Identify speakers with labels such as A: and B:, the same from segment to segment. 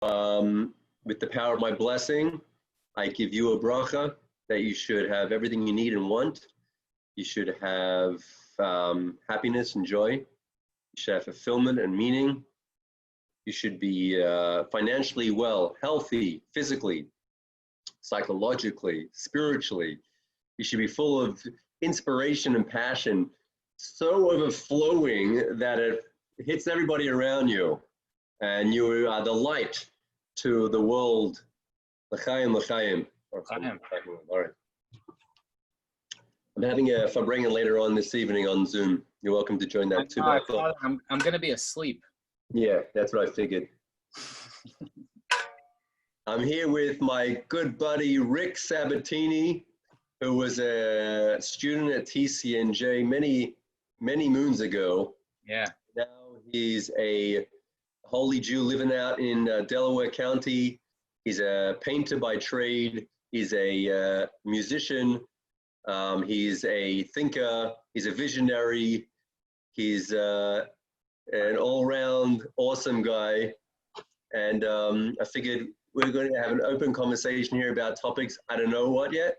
A: with the power of my blessing, I give you a bracha that you should have everything you need and want. You should have happiness and joy. You should have fulfillment and meaning. You should be financially well, healthy, physically, psychologically, spiritually. You should be full of inspiration and passion, so overflowing that it hits everybody around you. And you are the light to the world. L'chaim, l'chaim. All right. I'm having a farbrengen later on this evening on Zoom. You're welcome to join that too.
B: I'm going to be asleep.
A: Yeah, that's what I figured. I'm here with my good buddy Rick Sabitini, who was a student at TCNJ many moons ago.
B: Yeah.
A: Now he's a holy Jew living out in Delaware County. He's a painter by trade. He's a musician. He's a thinker. He's a visionary. He's an all-round awesome guy. And I figured we're going to have an open conversation here about topics I don't know what yet.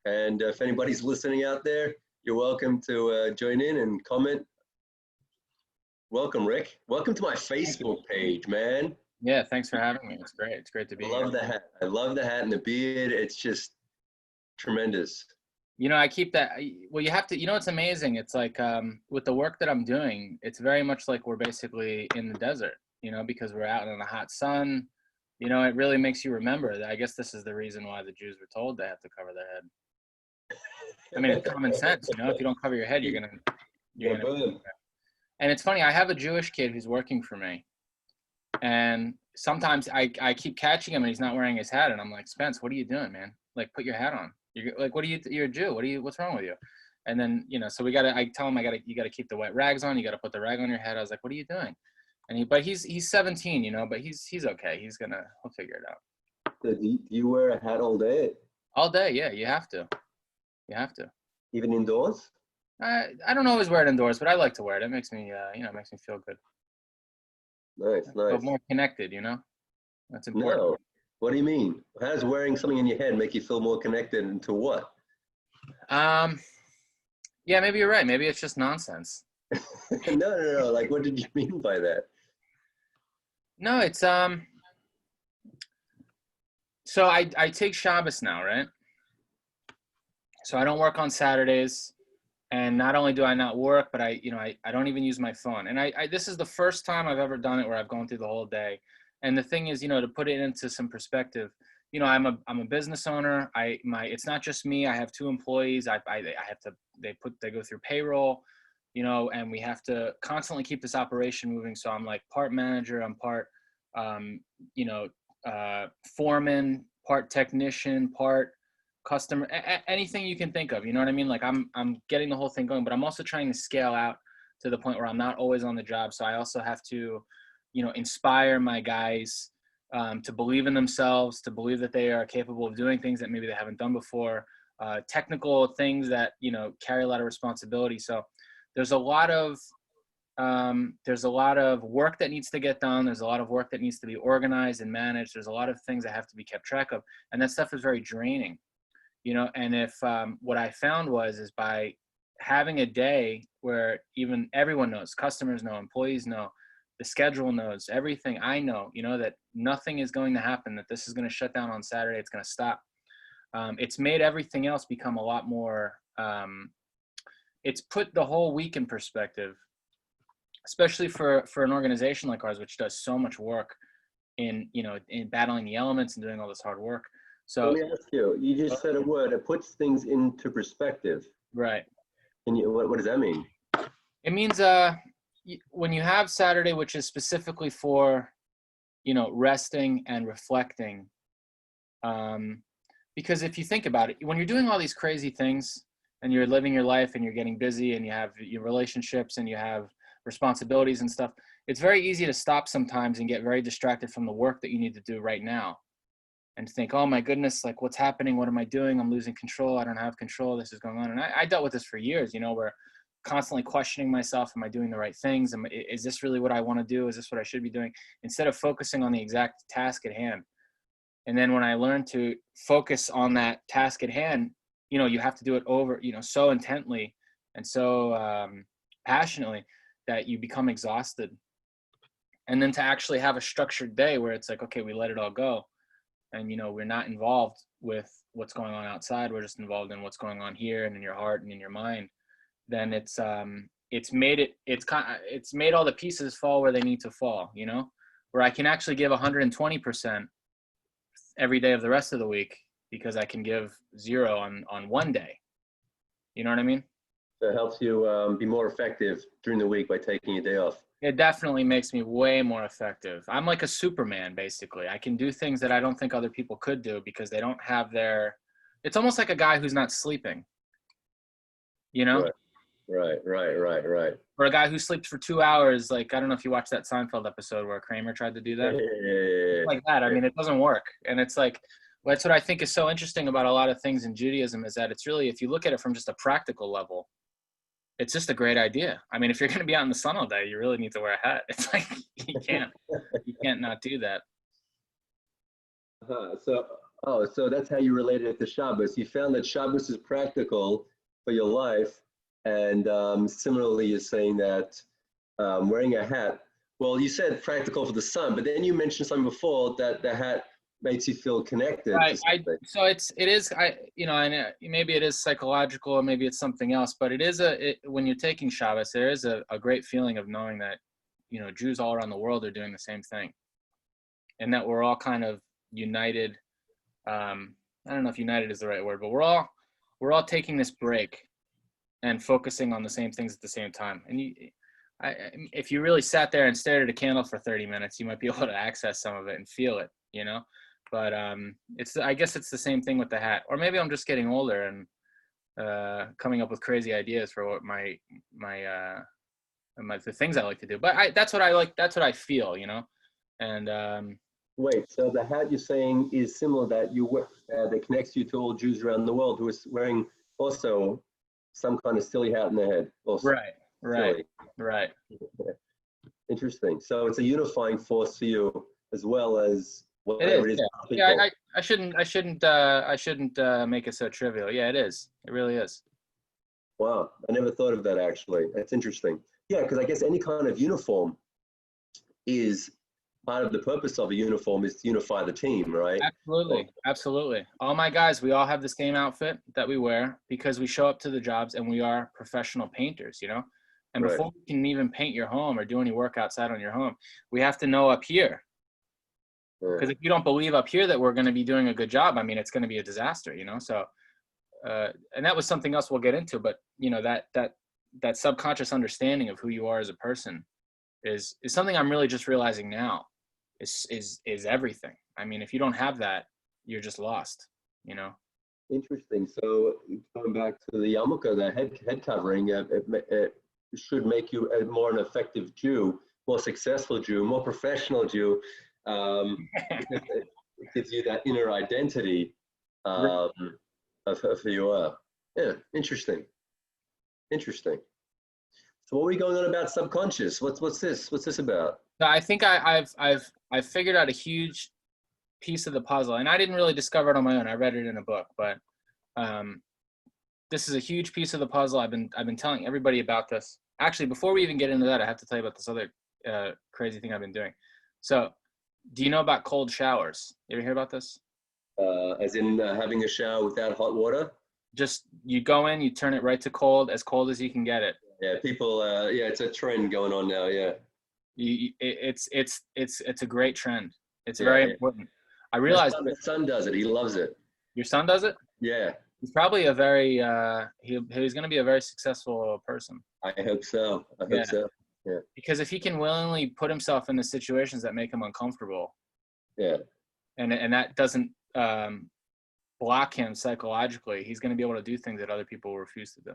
A: And if anybody's listening out there, you're welcome to join in and comment. Welcome, Rick. Welcome to my Facebook page, man.
B: Yeah, thanks for having me. It's great. It's great to be here.
A: I love the hat. I love the hat and the beard. It's just tremendous.
B: You know, I keep that. Well, you have to, it's amazing. It's like with the work that I'm doing, it's very much like we're basically in the desert, because we're out in the hot sun. It really makes you remember that. I guess this is the reason why the Jews were told they have to cover their head. I mean, it's common sense, if you don't cover your head, you're gonna. And it's funny, I have a Jewish kid who's working for me. And sometimes I keep catching him and he's not wearing his hat. And I'm like, Spence, what are you doing, man? Like, put your hat on. You're like, you're a Jew. What's wrong with you? And then, so I tell him you gotta keep the wet rags on. You gotta put the rag on your head. I was like, what are you doing? And but he's 17, but he's okay. He'll figure it out.
A: So do you wear a hat all day?
B: All day. Yeah. You have to.
A: Even indoors?
B: I don't always wear it indoors, but I like to wear it. It makes me, makes me feel good.
A: Nice.
B: But more connected, That's important.
A: No. What do you mean? How does wearing something in your head make you feel more connected, and to what?
B: Yeah, maybe you're right. Maybe it's just nonsense.
A: No. Like, what did you mean by that?
B: No, it's so I take Shabbos now, right? So I don't work on Saturdays. And not only do I not work, but I don't even use my phone. And I this is the first time I've ever done it where I've gone through the whole day. And the thing is, to put it into some perspective, I'm a business owner. It's not just me. I have 2 employees. They go through payroll, and we have to constantly keep this operation moving. So I'm like part manager, I'm part, foreman, part technician, part customer, anything you can think of, you know what I mean? Like I'm getting the whole thing going, but I'm also trying to scale out to the point where I'm not always on the job. So I also have to, inspire my guys to believe in themselves, to believe that they are capable of doing things that maybe they haven't done before, technical things that, carry a lot of responsibility. So there's a lot of work that needs to get done. There's a lot of work that needs to be organized and managed. There's a lot of things that have to be kept track of. And that stuff is very draining. And if what I found is by having a day where even everyone knows, customers know, employees know, the schedule knows, everything I know, that nothing is going to happen, that this is going to shut down on Saturday, it's going to stop. It's made everything else become a lot more, it's put the whole week in perspective, especially for an organization like ours, which does so much work in battling the elements and doing all this hard work. So
A: let me ask you, you just said a word, it puts things into perspective.
B: Right.
A: And what does that mean?
B: It means when you have Saturday, which is specifically for, resting and reflecting, because if you think about it, when you're doing all these crazy things and you're living your life and you're getting busy and you have your relationships and you have responsibilities and stuff, it's very easy to stop sometimes and get very distracted from the work that you need to do right now. And think, oh my goodness, like what's happening? What am I doing? I'm losing control. I don't have control. This is going on. And I dealt with this for years, where constantly questioning myself. Am I doing the right things? Is this really what I want to do? Is this what I should be doing? Instead of focusing on the exact task at hand. And then when I learned to focus on that task at hand, you know, you have to do it over, you know, so intently and so passionately that you become exhausted. And then to actually have a structured day where it's like, okay, we let it all go. And, you know, we're not involved with what's going on outside. We're just involved in what's going on here and in your heart and in your mind. Then it's made all the pieces fall where they need to fall, you know, where I can actually give 120% every day of the rest of the week because I can give 0 on one day. You know what I mean?
A: So it helps you be more effective during the week by taking a day off.
B: It definitely makes me way more effective. I'm like a Superman, basically. I can do things that I don't think other people could do because they don't have it's almost like a guy who's not sleeping, you know?
A: Right.
B: Or a guy who sleeps for 2 hours. Like, I don't know if you watched that Seinfeld episode where Kramer tried to do that. Like that. I mean, it doesn't work. And it's like, that's what I think is so interesting about a lot of things in Judaism is that it's really, if you look at it from just a practical level, it's just a great idea. I mean, if you're going to be out in the sun all day, you really need to wear a hat. It's like, you can't not do that.
A: So that's how you related it to Shabbos. You found that Shabbos is practical for your life. And similarly, you're saying that wearing a hat, well, you said practical for the sun, but then you mentioned something before that the hat makes you feel connected.
B: Right. So it is, you know, and maybe it is psychological or maybe it's something else, but when you're taking Shabbos, there is a great feeling of knowing that, you know, Jews all around the world are doing the same thing and that we're all kind of united. I don't know if united is the right word, but we're all taking this break and focusing on the same things at the same time. And if you really sat there and stared at a candle for 30 minutes, you might be able to access some of it and feel it, you know? But I guess it's the same thing with the hat. Or maybe I'm just getting older and coming up with crazy ideas for what the things I like to do. But that's what I like. That's what I feel, you know? And
A: wait, so the hat you're saying is similar that you wear, that connects you to all Jews around the world who is wearing also some kind of silly hat in their head. Also
B: right.
A: Interesting. So it's a unifying force for you as well as whatever it is.
B: Yeah, I shouldn't make it so trivial. Yeah, it is. It really is.
A: Wow, I never thought of that actually. That's interesting. Yeah, because I guess any kind of uniform is part of the purpose of a uniform is to unify the team, right?
B: Absolutely. All my guys, we all have the same outfit that we wear because we show up to the jobs and we are professional painters, you know? And before we can even paint your home or do any work outside on your home, we have to know up here. Because if you don't believe up here that we're going to be doing a good job, I mean, it's going to be a disaster, you know? So, and that was something else we'll get into, but you know, that subconscious understanding of who you are as a person is something I'm really just realizing now is everything. I mean, if you don't have that, you're just lost, you know?
A: Interesting. So going back to the yarmulke, the head covering, it should make you a more an effective Jew, more successful Jew, more professional Jew. It gives you that inner identity of who you are. Yeah, interesting. So what are we going on about subconscious? What's this? What's this about?
B: I think I've figured out a huge piece of the puzzle, and I didn't really discover it on my own. I read it in a book, but this is a huge piece of the puzzle. I've been telling everybody about this. Actually, before we even get into that, I have to tell you about this other crazy thing I've been doing. So, do you know about cold showers? You ever hear about this?
A: As in having a shower without hot water?
B: Just you go in, you turn it right to cold as you can get it.
A: Yeah, people. Yeah, it's a trend going on now. Yeah.
B: It's a great trend. It's very important. I realized
A: my son does it. He loves it.
B: Your son does it?
A: Yeah.
B: He's probably a very he's going to be a very successful person.
A: I hope so. I hope so. Yeah.
B: Because if he can willingly put himself in the situations that make him uncomfortable, and that doesn't block him psychologically, he's going to be able to do things that other people refuse to do.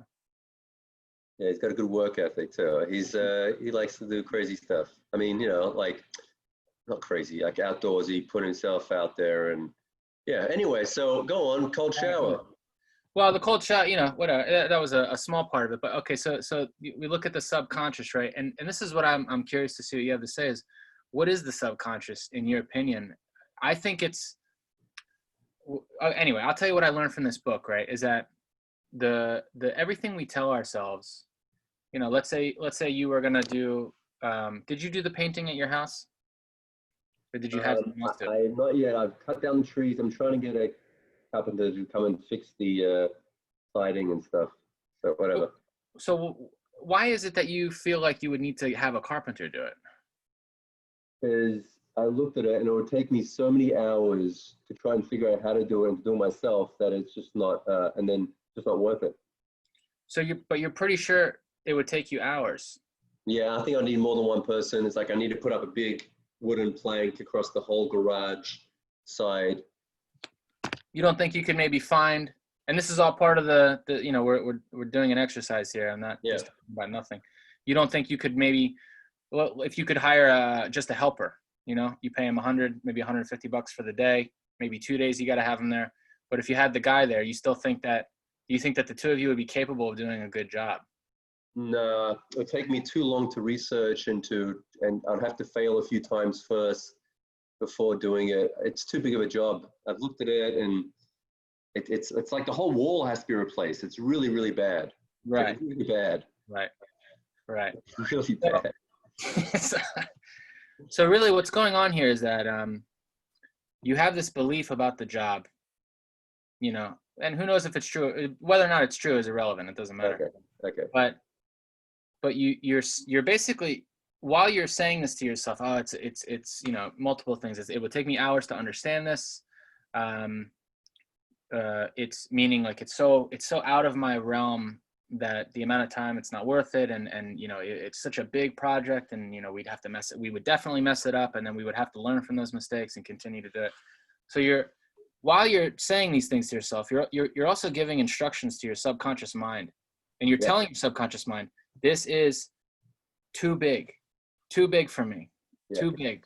A: Yeah, he's got a good work ethic too. He likes to do crazy stuff. I mean, you know, like not crazy, like outdoorsy, put himself out there, and yeah. Anyway, so go on, cold shower.
B: Well, the cold shower, whatever. That was a small part of it, but okay. So we look at the subconscious, right? And this is what I'm curious to see what you have to say is, what is the subconscious in your opinion? I think it's anyway. I'll tell you what I learned from this book, right? Is that the everything we tell ourselves, let's say you were gonna do. Did you do the painting at your house, or did you have someone else do it?
A: I not yet. I've cut down the trees. I'm trying to get a carpenter to come and fix the siding and stuff. So whatever.
B: So why is it that you feel like you would need to have a carpenter do it?
A: Because I looked at it and it would take me so many hours to try and figure out how to do it and to do it myself that it's just not, and then just not worth it.
B: So you're pretty sure it would take you hours.
A: Yeah, I think I need more than one person. It's like I need to put up a big wooden plank across the whole garage side.
B: You don't think you could maybe find, and this is all part of the we're doing an exercise here. I'm not just talking about nothing. You don't think you could maybe, well, if you could hire just a helper, you pay him 100, maybe $150 for the day, maybe 2 days you got to have him there. But if you had the guy there, do you think that the two of you would be capable of doing a good job?
A: No, it would take me too long to research and I'd have to fail a few times first before doing it. It's too big of a job. I've looked at it and it's like the whole wall has to be replaced. It's really, really bad.
B: Right.
A: It's really bad.
B: Right.
A: It's really bad.
B: So really what's going on here is that you have this belief about the job, and who knows if it's true. Whether or not it's true is irrelevant. It doesn't matter.
A: Okay.
B: But you're basically, while you're saying this to yourself, oh, it's multiple things. It would take me hours to understand this. It's meaning like it's so out of my realm that the amount of time it's not worth it, and it's such a big project, and we would definitely mess it up, and then we would have to learn from those mistakes and continue to do it. So while you're saying these things to yourself, you're also giving instructions to your subconscious mind, and you're telling your subconscious mind, this is too big for me, too big.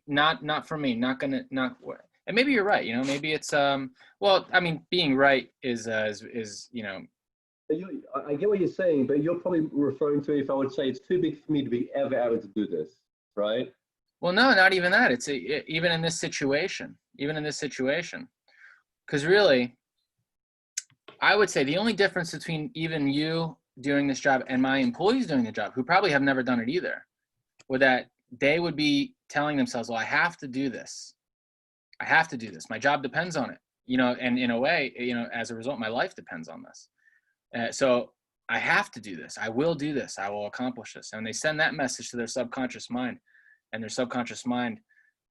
B: Not for me, not. And maybe you're right. Maybe it's well, I mean, being right is
A: I get what you're saying, but you're probably referring to if I would say it's too big for me to be ever able to do this, right?
B: Well, no, not even that. It's even in this situation, because really, I would say the only difference between even you doing this job and my employees doing the job, who probably have never done it either, would that they would be telling themselves, well, I have to do this. My job depends on it, and in a way, as a result, my life depends on this. So I have to do this. I will do this. I will accomplish this. And they send that message to their subconscious mind, and their subconscious mind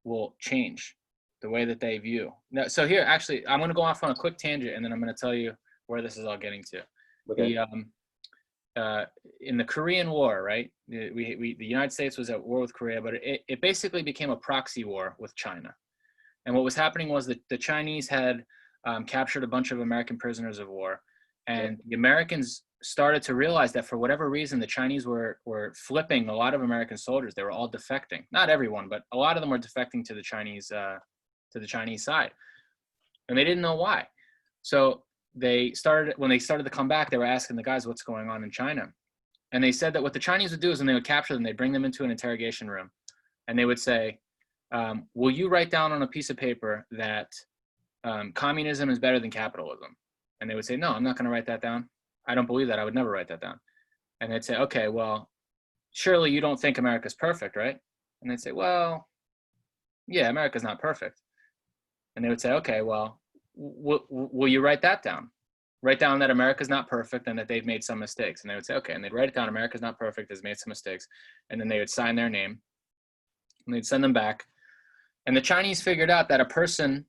B: will change the way that they view. Now, so here, actually, I'm going to go off on a quick tangent, and then I'm going to tell you where this is all getting to.
A: Okay.
B: In the Korean War, right? The United States was at war with Korea, but it basically became a proxy war with China. And what was happening was that the Chinese had captured a bunch of American prisoners of war, and the Americans started to realize that for whatever reason, the Chinese were flipping a lot of American soldiers. They were all defecting. Not everyone, but a lot of them were defecting to the Chinese side, and they didn't know why. So when they started to come back, they were asking the guys what's going on in China, and they said that what the Chinese would do is when they would capture them, they'd bring them into an interrogation room, and they would say, will you write down on a piece of paper that communism is better than capitalism? And they would say, no, I'm not going to write that down. I don't believe that. I would never write that down. And they'd say, okay, well, surely you don't think America's perfect, right? And they'd say, well, yeah, America's not perfect. And they would say, okay, well, will you write that down? Write down that America's not perfect and that they've made some mistakes. And they would say, okay. And they'd write it down. America's not perfect, has made some mistakes. And then they would sign their name and they'd send them back. And the Chinese figured out that a person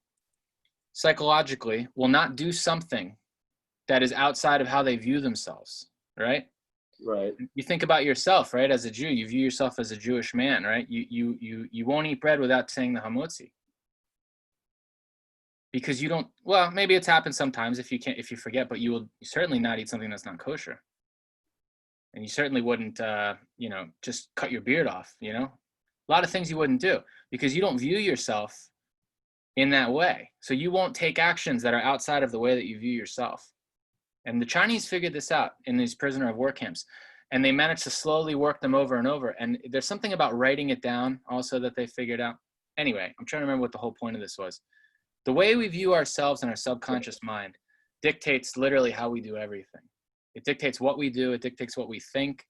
B: psychologically will not do something that is outside of how they view themselves, right?
A: Right.
B: You think about yourself, right? As a Jew, you view yourself as a Jewish man, right? You won't eat bread without saying the hamotzi. Because you don't, well, maybe it's happened sometimes if you forget, but you will certainly not eat something that's not kosher. And you certainly wouldn't, just cut your beard off, A lot of things you wouldn't do because you don't view yourself in that way. So you won't take actions that are outside of the way that you view yourself. And the Chinese figured this out in these prisoner of war camps, and they managed to slowly work them over and over. And there's something about writing it down also that they figured out. Anyway, I'm trying to remember what the whole point of this was. The way we view ourselves in our subconscious mind dictates literally how we do everything. It dictates what we do. It dictates what we think,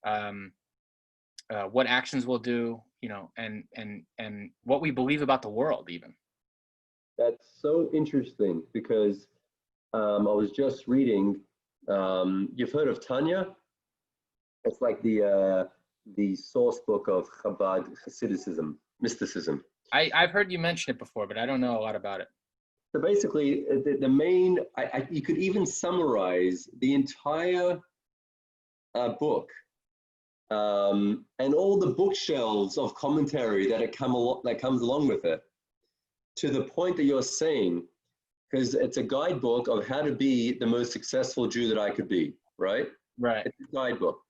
B: what actions we'll do, you know, and what we believe about the world even.
A: That's so interesting because I was just reading, you've heard of Tanya? It's like the source book of Chabad Hasidism, mysticism.
B: I've heard you mention it before, but I don't know a lot about it.
A: So basically, the main, you could even summarize the entire book and all the bookshelves of commentary that comes along with it, to the point that you're saying, because it's a guidebook of how to be the most successful Jew that I could be, right?
B: Right.
A: It's a guidebook.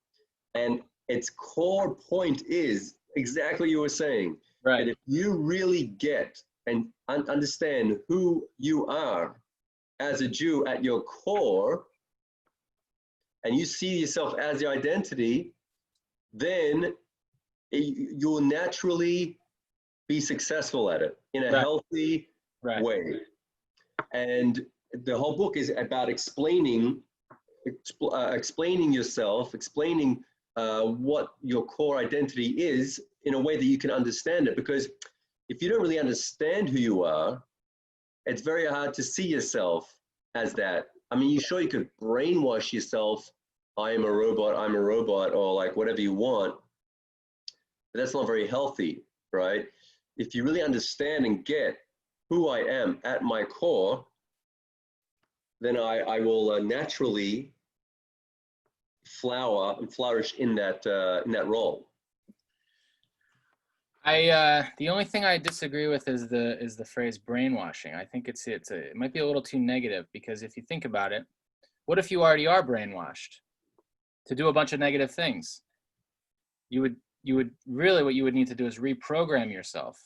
A: And its core point is exactly what you were saying.
B: Right.
A: And if you really get and understand who you are as a Jew at your core, and you see yourself as your identity, then you'll naturally be successful at it in a healthy way. And the whole book is about explaining yourself, explaining what your core identity is in a way that you can understand it. Because if you don't really understand who you are, it's very hard to see yourself as that. I mean, you could brainwash yourself, I am a robot, or like whatever you want, but that's not very healthy, right? If you really understand and get who I am at my core, then I will naturally flower and flourish in that role.
B: The only thing I disagree with is the phrase brainwashing. I think it might be a little too negative, because if you think about it, what if you already are brainwashed to do a bunch of negative things? You would really, what you would need to do is reprogram yourself.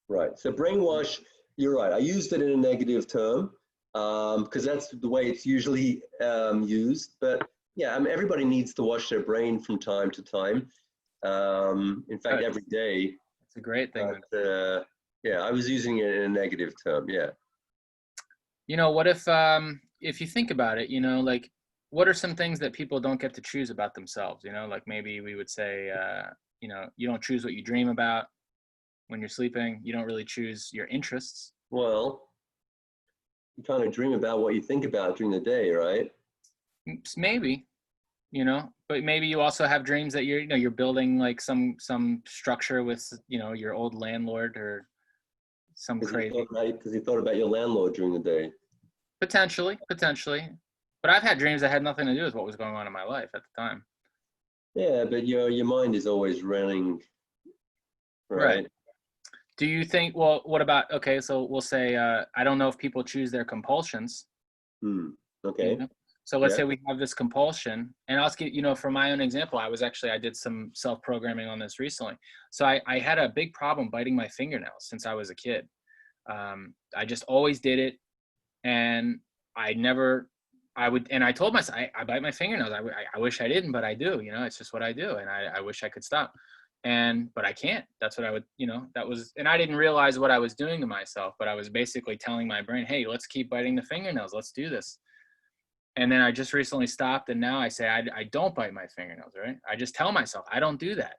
A: Right. So brainwash, you're right. I used it in a negative term because that's the way it's usually used. But yeah, I mean, everybody needs to wash their brain from time to time. In fact, every day.
B: It's a great thing.
A: But, yeah, I was using it in a negative term. Yeah.
B: You know, what if you think about it, you know, like, what are some things that people don't get to choose about themselves? You know, like maybe we would say, you know, you don't choose what you dream about when you're sleeping. You don't really choose your interests.
A: Well, you kind of dream about what you think about during the day, right?
B: Maybe, you know, but maybe you also have dreams that you're building like some structure with, you know, your old landlord or some crazy.
A: Because you thought about your landlord during the day.
B: Potentially. But I've had dreams that had nothing to do with what was going on in my life at the time.
A: Yeah, but your mind is always running, right?
B: Do you think, well, what about, okay, so we'll say, I don't know if people choose their compulsions.
A: Okay.
B: You know? So let's say we have this compulsion, and I'll get, you know, for my own example, I did some self-programming on this recently. So I had a big problem biting my fingernails since I was a kid. I just always did it. And I told myself, I bite my fingernails. I wish I didn't, but I do, you know, it's just what I do. And I wish I could stop. But I can't. That's what I would, you know, and I didn't realize what I was doing to myself, but I was basically telling my brain, hey, let's keep biting the fingernails. Let's do this. And then I just recently stopped. And now I say, I don't bite my fingernails, right? I just tell myself, I don't do that.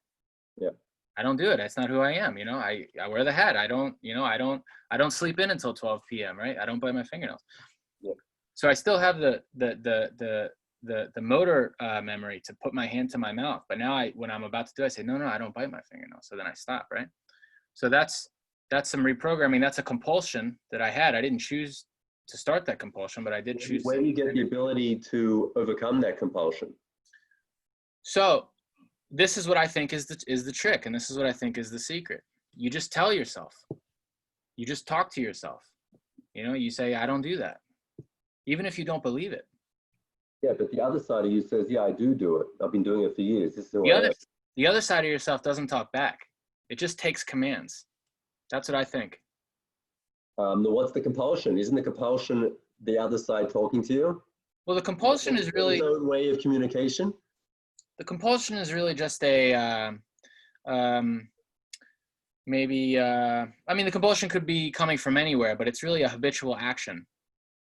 A: Yeah.
B: I don't do it. That's not who I am. You know, I wear the hat. I don't sleep in until 12 PM, right? I don't bite my fingernails.
A: Yeah.
B: So I still have the motor memory to put my hand to my mouth. But now when I'm about to do it, I say, no, I don't bite my fingernails. So then I stop, right? So that's some reprogramming. That's a compulsion that I had. I didn't choose to start that compulsion, but I did choose.
A: Where do you get the ability to overcome that compulsion?
B: So this is what I think is the trick, and this is what I think is the secret. You just tell yourself. You just talk to yourself. You know, you say, I don't do that, even if you don't believe it.
A: Yeah, but the other side of you says, yeah, I do it. I've been doing it for years. This is
B: the other side of yourself doesn't talk back. It just takes commands. That's what I think.
A: What's the compulsion? Isn't the compulsion the other side talking to you?
B: Well, the compulsion is really
A: its own way of communication.
B: the compulsion is really just a maybe. I mean, the compulsion could be coming from anywhere, but it's really a habitual action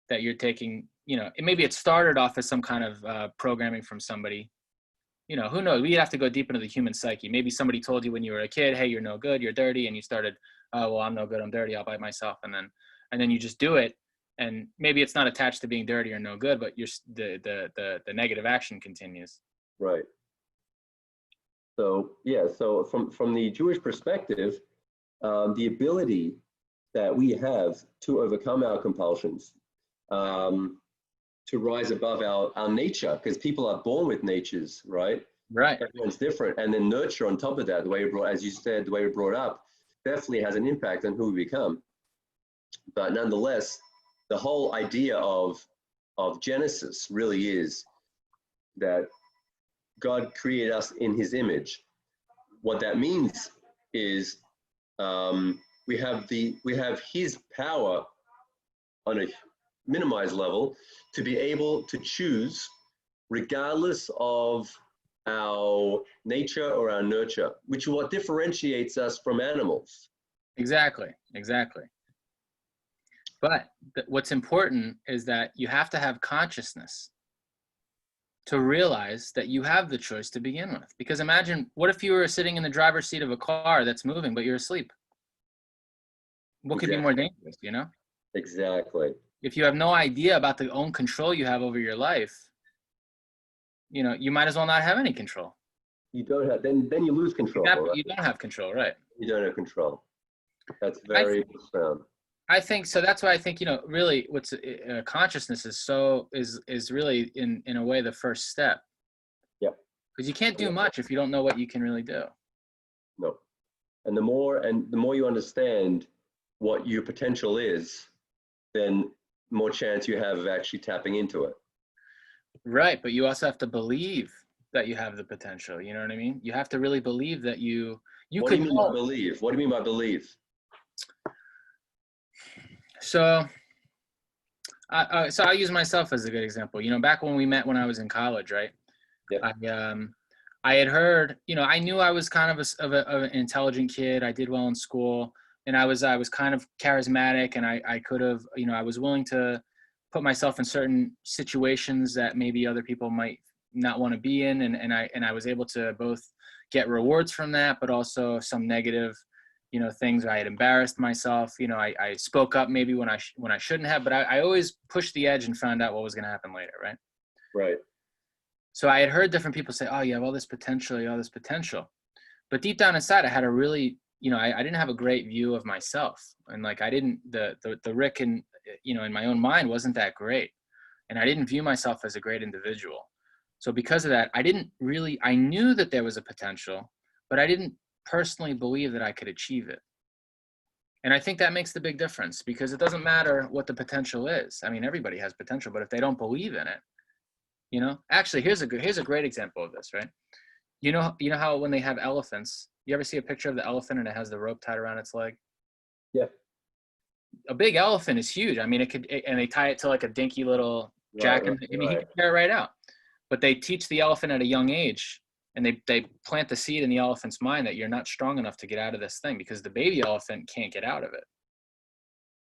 B: that you're taking. You know, maybe it started off as some kind of programming from somebody. You know, who knows? We have to go deep into the human psyche. Maybe somebody told you when you were a kid, "Hey, you're no good, you're dirty," and you started, "Oh, well, I'm no good, I'm dirty, I'll bite myself," and then you just do it. And maybe it's not attached to being dirty or no good, but the negative action continues.
A: Right. So yeah. So from the Jewish perspective, the ability that we have to overcome our compulsions, to rise above our nature, because people are born with natures, right?
B: Right.
A: Everyone's different, and then nurture on top of that, the way we brought, as you said, the way we brought up, definitely has an impact on who we become. But nonetheless, the whole idea of Genesis really is that God created us in His image. What that means is we have His power on a minimized level to be able to choose regardless of our nature or our nurture, which is what differentiates us from animals.
B: Exactly. But what's important is that you have to have consciousness to realize that you have the choice to begin with. Because imagine, what if you were sitting in the driver's seat of a car that's moving, but you're asleep? What could be more dangerous, you know?
A: Exactly.
B: If you have no idea about the own control you have over your life, you know, you might as well not have any control.
A: You don't have, then you lose control.
B: Right? You don't have control, right?
A: You don't have control. That's very profound.
B: I think so. That's why I think, you know, really what's consciousness is really in a way the first step.
A: Yeah.
B: Because you can't do much if you don't know what you can really do.
A: No. And the more you understand what your potential is, then more chance you have of actually tapping into it.
B: Right, but you also have to believe that you have the potential. You know what I mean? You have to really believe that you
A: what
B: could.
A: Do you mean by believe? What do you mean by believe?
B: So I'll use myself as a good example. You know, back when we met when I was in college, right?
A: Yeah.
B: I had heard, you know, I knew I was kind of an intelligent kid. I did well in school, and I was kind of charismatic, and I could have, you know, I was willing to put myself in certain situations that maybe other people might not want to be in, and I was able to both get rewards from that, but also some negative, you know, things. I had embarrassed myself. You know, I spoke up maybe when I shouldn't have, but I always pushed the edge and found out what was going to happen later, right?
A: Right.
B: So I had heard different people say, "Oh, you have all this potential, you have all this potential," but deep down inside, I had a really, you know, I didn't have a great view of myself, and like I didn't the Rick in, you know, in my own mind wasn't that great, and I didn't view myself as a great individual. So because of that, I knew that there was a potential, but I didn't personally believe that I could achieve it. And I think that makes the big difference, because it doesn't matter what the potential is. I mean, everybody has potential, but if they don't believe in it, you know, actually, here's a great example of this, right? You know how when they have elephants, you ever see a picture of the elephant and it has the rope tied around its leg?
A: Yeah.
B: A big elephant is huge. I mean, and they tie it to like a dinky little jack. I mean, he can tear it right out. But they teach the elephant at a young age, and they plant the seed in the elephant's mind that you're not strong enough to get out of this thing, because the baby elephant can't get out of it.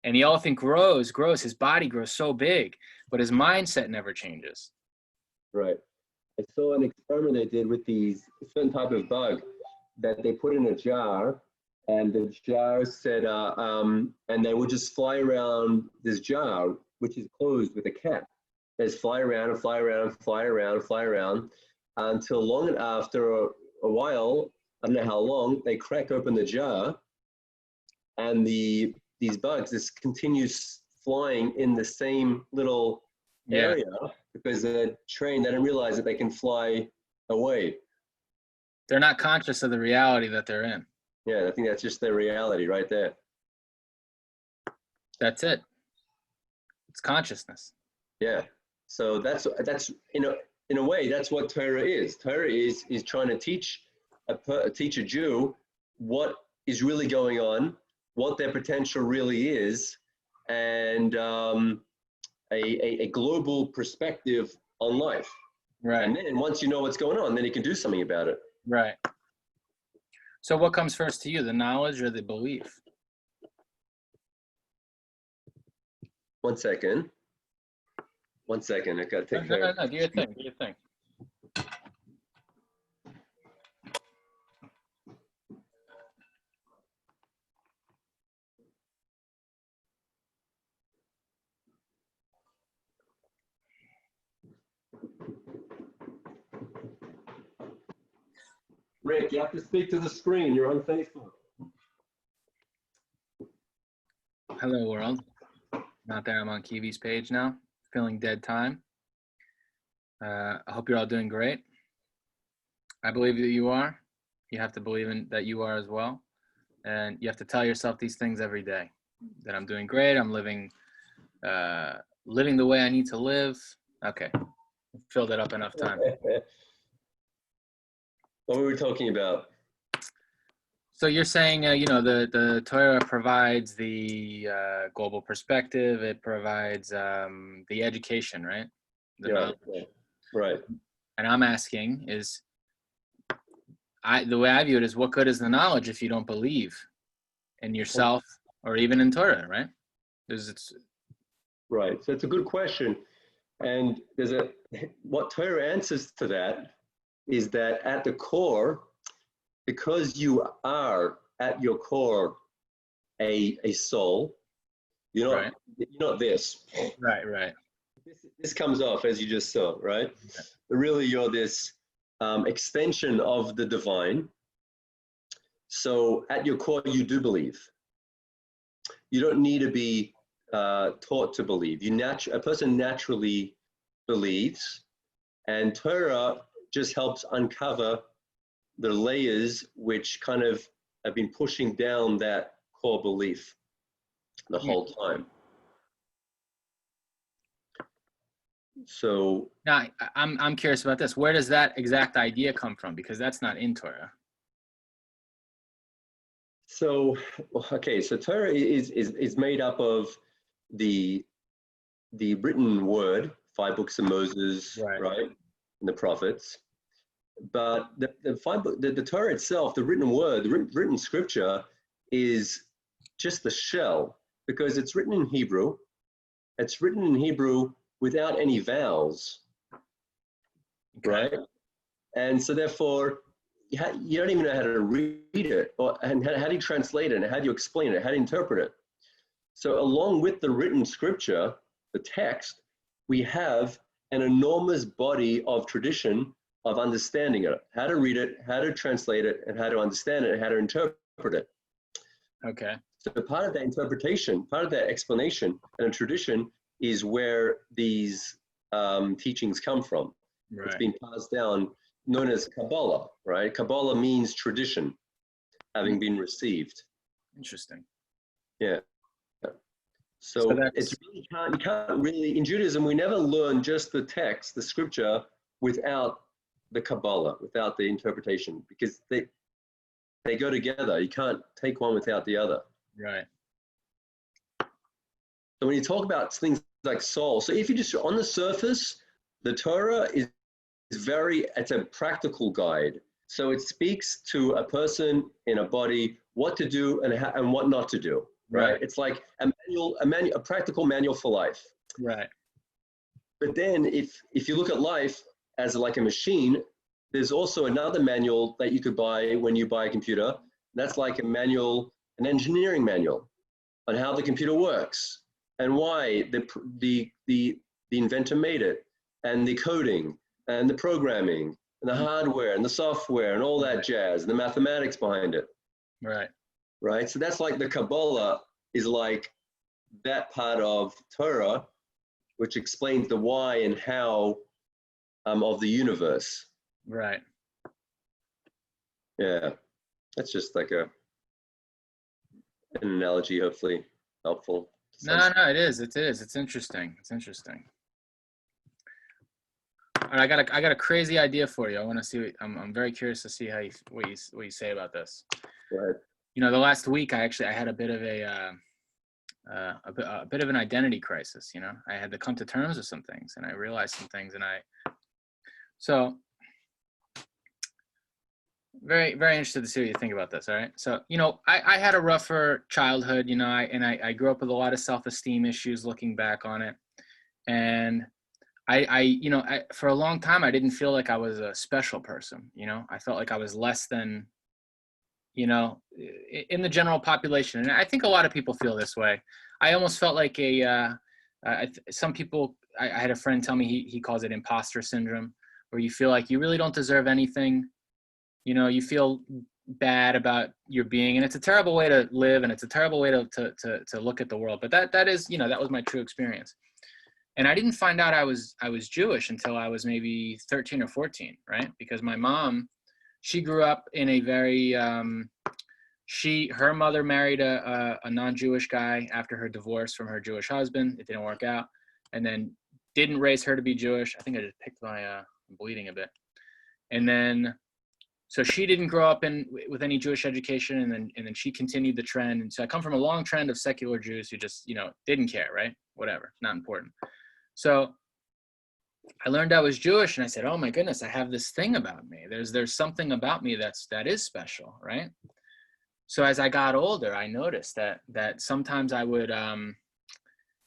B: And the elephant grows, his body grows so big, but his mindset never changes.
A: Right. I saw an experiment they did with these certain type of bug that they put in a jar, and the jar said, and they would just fly around this jar, which is closed with a cap. They just fly around and fly around and fly around and fly around until long after a while, I don't know how long, they crack open the jar, and these bugs just continues flying in the same little area, because they're trained. They don't realize that they can fly away.
B: They're not conscious of the reality that they're in.
A: Yeah, I think that's just their reality right there.
B: That's it. It's consciousness.
A: Yeah. So that's in a way that's what Torah is. Torah is trying to teach a Jew what is really going on, what their potential really is, and a global perspective on life.
B: Right.
A: And then once you know what's going on, then you can do something about it.
B: Right. So what comes first to you, the knowledge or the belief?
A: 1 second. 1 second. I got to take care of it.
B: No. Do your thing. Do your thing.
A: Rick, you have to speak to the screen. You're on Facebook.
B: Hello, world. Not there. I'm on Kivi's page now. Feeling dead time. I hope you're all doing great. I believe that you are. You have to believe in that you are as well. And you have to tell yourself these things every day. That I'm doing great. I'm living the way I need to live. Okay. Filled it up enough time.
A: What were we talking about?
B: So you're saying, the Torah provides the global perspective. It provides the education, right?
A: Yeah, right.
B: And I'm asking is, the way I view it is, what good is the knowledge if you don't believe in yourself or even in Torah, right?
A: Right. So it's a good question. And what Torah answers to that is that at the core, because you are at your core a soul, you're not this.
B: Right.
A: This comes off as you just saw, right? But really, you're this extension of the divine. So at your core, you do believe. You don't need to be taught to believe. A person naturally believes, and Torah just helps uncover the layers which kind of have been pushing down that core belief the whole time. So
B: now I'm curious about this. Where does that exact idea come from? Because that's not in Torah.
A: So Torah is made up of the written word, 5 books of Moses, right? And the prophets. But the Torah itself, the written word, the written scripture, is just the shell, because it's written in Hebrew. It's written in Hebrew without any vowels, right? And so therefore, you don't even know how to read it, and how do you translate it, and how do you explain it, how do you interpret it? So along with the written scripture, the text, we have an enormous body of tradition of understanding it, how to read it, how to translate it, and how to understand it, and how to interpret it.
B: Okay.
A: So part of that interpretation, part of that explanation and a tradition is where these teachings come from. Right. It's been passed down, known as Kabbalah, right? Kabbalah means tradition, having been received.
B: Interesting.
A: Yeah. So it's really you can't really, in Judaism, we never learn just the text, the scripture, without the Kabbalah, without the interpretation, because they go together. You can't take one without the other.
B: Right.
A: So when you talk about things like soul, so if you just on the surface, the Torah is it's a practical guide. So it speaks to a person in a body what to do and what not to do. Right. It's like a practical manual for life.
B: Right.
A: But then if you look at life as like a machine, there's also another manual that you could buy when you buy a computer. That's like an engineering manual on how the computer works and why the inventor made it, and the coding and the programming and the hardware and the software and all that jazz, and the mathematics behind it.
B: Right.
A: Right. So that's like the Kabbalah is like that part of Torah, which explains the why and how of the universe.
B: Right.
A: Yeah. That's just like an analogy, hopefully helpful.
B: No, it is. It's interesting. It's interesting. All right, I got a crazy idea for you. I want to see. I'm very curious to see what you say about this.
A: Go ahead.
B: you know, the last week I had a bit of a bit of an identity crisis. You know, I had to come to terms with some things, and I realized some things, and so very, very interested to see what you think about this. All right. So, you know, I had a rougher childhood, you know, I grew up with a lot of self-esteem issues looking back on it. And you know, for a long time, I didn't feel like I was a special person. You know, I felt like I was less than, you know, in the general population. And I think a lot of people feel this way. I almost felt like some people, I had a friend tell me he calls it imposter syndrome, where you feel like you really don't deserve anything. You know, you feel bad about your being, and it's a terrible way to live, and it's a terrible way to look at the world. But that is, you know, that was my true experience. And I didn't find out I was Jewish until I was maybe 13 or 14, right? Because my mom, she grew up in a very her mother married a non-Jewish guy after her divorce from her Jewish husband. It didn't work out, and then didn't raise her to be Jewish. I think I just picked my I'm bleeding a bit, and then. So she didn't grow up with any Jewish education, and then she continued the trend. And so I come from a long trend of secular Jews who just, you know, didn't care, right? Whatever, not important. So I learned I was Jewish, and I said, "Oh my goodness, I have this thing about me. There's something about me that is special, right?" So as I got older, I noticed that sometimes I would,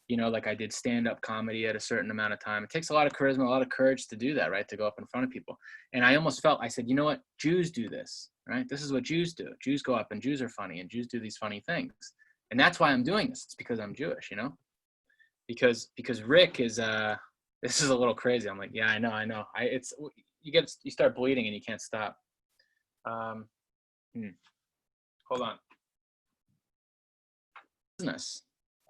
B: you know, like I did stand-up comedy at a certain amount of time. It takes a lot of charisma, a lot of courage to do that, right? To go up in front of people. And I almost felt, I said, you know what? Jews do this, right? This is what Jews do. Jews go up and Jews are funny and Jews do these funny things. And that's why I'm doing this. It's because I'm Jewish, you know? Because Rick is, this is a little crazy. I'm like, yeah, I know. You start bleeding and you can't stop. Hold on. Business.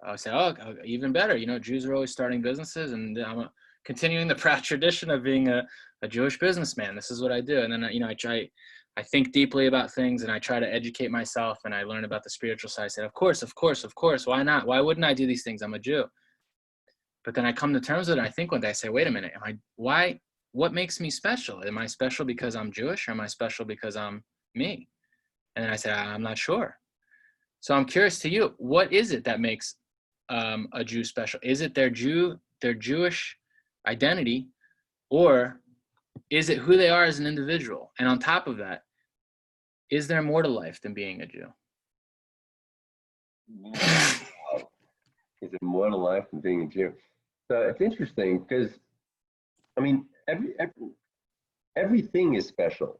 B: I said, oh, even better. You know, Jews are always starting businesses, and I'm continuing the proud tradition of being a Jewish businessman. This is what I do. And then, you know, I think deeply about things, and I try to educate myself, and I learn about the spiritual side. I said, of course. Why not? Why wouldn't I do these things? I'm a Jew. But then I come to terms with it. I think one day, I say, wait a minute, what makes me special? Am I special because I'm Jewish, or am I special because I'm me? And then I said, I'm not sure. So I'm curious to you, what is it that makes a Jew special? Is it their Jewish identity, or is it who they are as an individual? And on top of that, is there more to life than being a Jew?
A: Is it more to life than being a Jew? So it's interesting because, I mean, everything is special,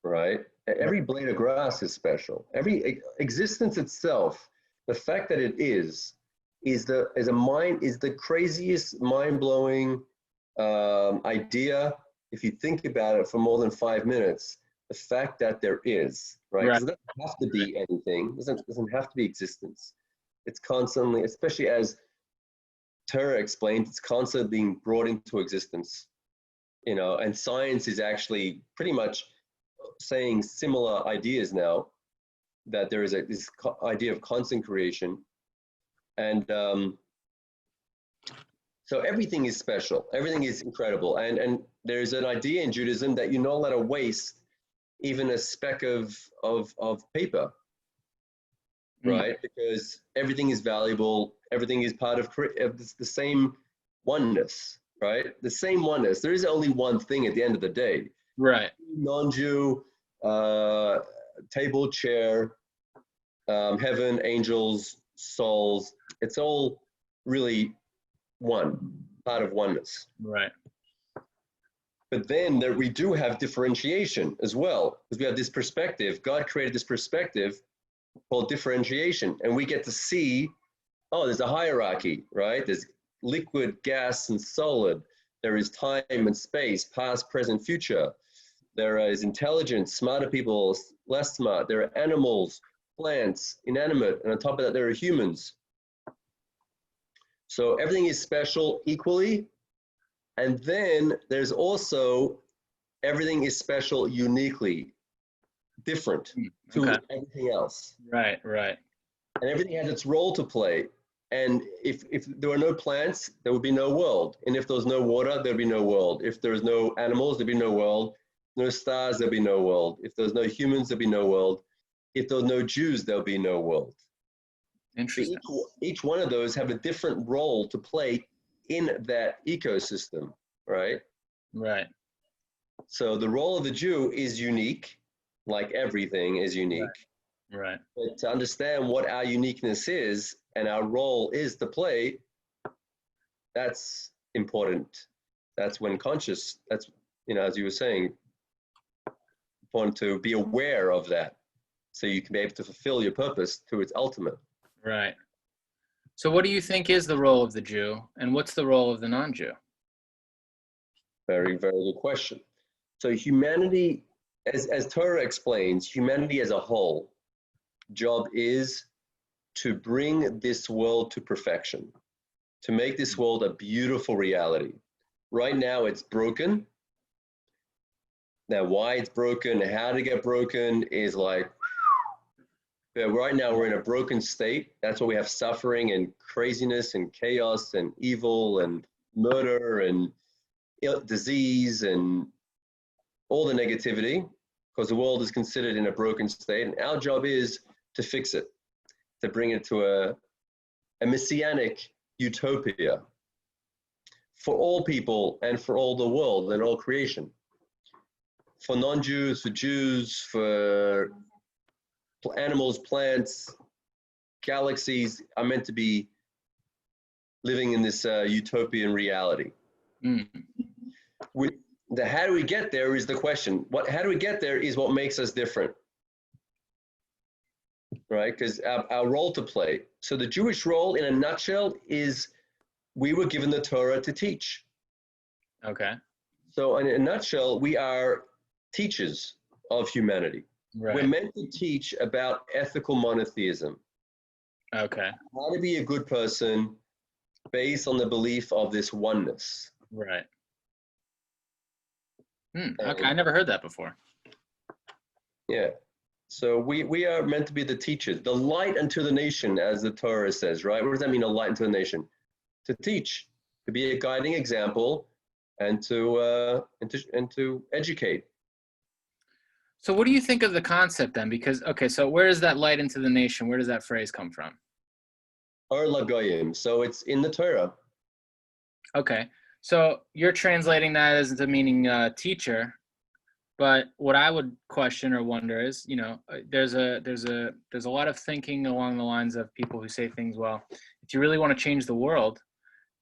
A: right? Every blade of grass is special. Every existence itself, the fact that it is the craziest, mind-blowing idea. If you think about it for more than 5 minutes, the fact that there is, right? Right. It doesn't have to be anything. Doesn't have to be existence. It's constantly, especially as Torah explained, it's constantly being brought into existence. You know, and science is actually pretty much saying similar ideas now, that there is this idea of constant creation. And so everything is special. Everything is incredible. And there's an idea in Judaism that you're not allowed to waste even a speck of paper, right? Because everything is valuable. Everything is part of the same oneness, right? The same oneness. There is only one thing at the end of the day.
B: Right.
A: Non-Jew, table, chair, heaven, angels, souls. It's all really one, part of oneness.
B: Right.
A: But then we do have differentiation as well, because we have this perspective. God created this perspective called differentiation, and we get to see, oh, there's a hierarchy, right? There's liquid, gas, and solid. There is time and space, past, present, future. There is intelligence, smarter people, less smart. There are animals, plants, inanimate, and on top of that, there are humans. So everything is special equally. And then there's also everything is special uniquely, different to everything else.
B: Right, right.
A: And everything has its role to play. And if there were no plants, there would be no world. And if there was no water, there'd be no world. If there was no animals, there'd be no world. No stars, there'd be no world. If there's no humans, there'd be no world. If there are no Jews, there'll be no world. So
B: Interesting.
A: each one of those have a different role to play in that ecosystem, right?
B: Right.
A: So the role of the Jew is unique, like everything is unique.
B: Right.
A: But to understand what our uniqueness is and our role is to play, that's important. That's when conscious, that's, as you were saying, important to be aware of that so you can be able to fulfill your purpose to its ultimate.
B: Right. So what do you think is the role of the Jew, and what's the role of the non-Jew?
A: Very, very good question. So humanity, as Torah explains, humanity as a whole, job is to bring this world to perfection, to make this world a beautiful reality. Right now it's broken. Now why it's broken, how to get broken is like, right now we're in a broken state. That's why we have suffering and craziness and chaos and evil and murder and disease and all the negativity, because the world is considered in a broken state. And our job is to fix it, to bring it to a messianic utopia for all people and for all the world and all creation. For non-Jews, for Jews, for animals, plants, galaxies are meant to be living in this utopian reality.
B: Mm.
A: How do we get there is the question. How do we get there is what makes us different, right? Because our role to play. So the Jewish role in a nutshell is we were given the Torah to teach.
B: Okay.
A: So in a nutshell, we are teachers of humanity.
B: Right.
A: We're meant to teach about ethical monotheism.
B: Okay.
A: How to be a good person based on the belief of this oneness.
B: Right. Okay, I never heard that before.
A: Yeah. So we are meant to be the teachers, the light unto the nation, as the Torah says, right? What does that mean, a light unto the nation? To teach, to be a guiding example, and to educate.
B: So what do you think of the concept then? Because, okay, so where is that light into the nation? Where does that phrase come from?
A: Or lagoyim. So it's in the Torah.
B: Okay. So you're translating that as the meaning teacher, but what I would question or wonder is, there's a lot of thinking along the lines of people who say things, well, if you really want to change the world,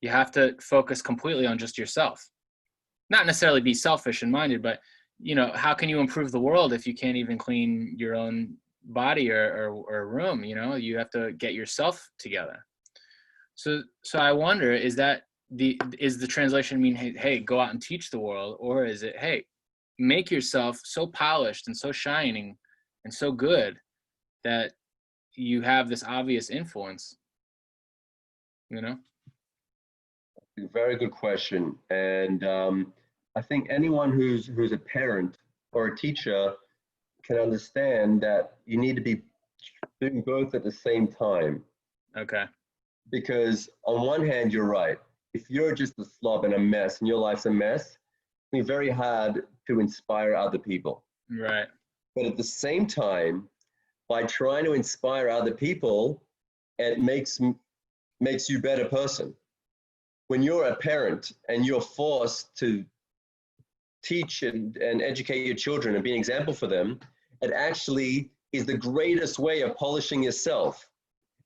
B: you have to focus completely on just yourself. Not necessarily be selfish and minded, but how can you improve the world if you can't even clean your own body or room? You have to get yourself together. So I wonder, is the translation mean, hey, go out and teach the world, or is it, hey, make yourself so polished and so shining and so good that you have this obvious influence?
A: Very good question. And I think anyone who's a parent or a teacher can understand that you need to be doing both at the same time.
B: Okay.
A: Because on one hand, you're right. If you're just a slob and a mess and your life's a mess, it's going to be very hard to inspire other people.
B: Right.
A: But at the same time, by trying to inspire other people, it makes you a better person. When you're a parent and you're forced to teach and educate your children and be an example for them, it actually is the greatest way of polishing yourself.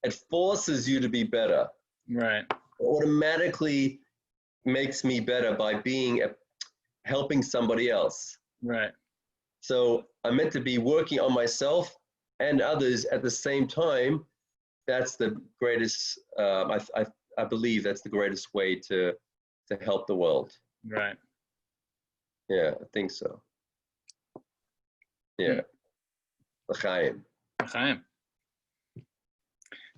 A: It forces you to be better.
B: Right.
A: It automatically makes me better by helping somebody else.
B: Right.
A: So I'm meant to be working on myself and others at the same time. That's the greatest, I believe that's the greatest way to help the world.
B: Right.
A: Yeah, I think so. Yeah. L'chaim.
B: L'chaim.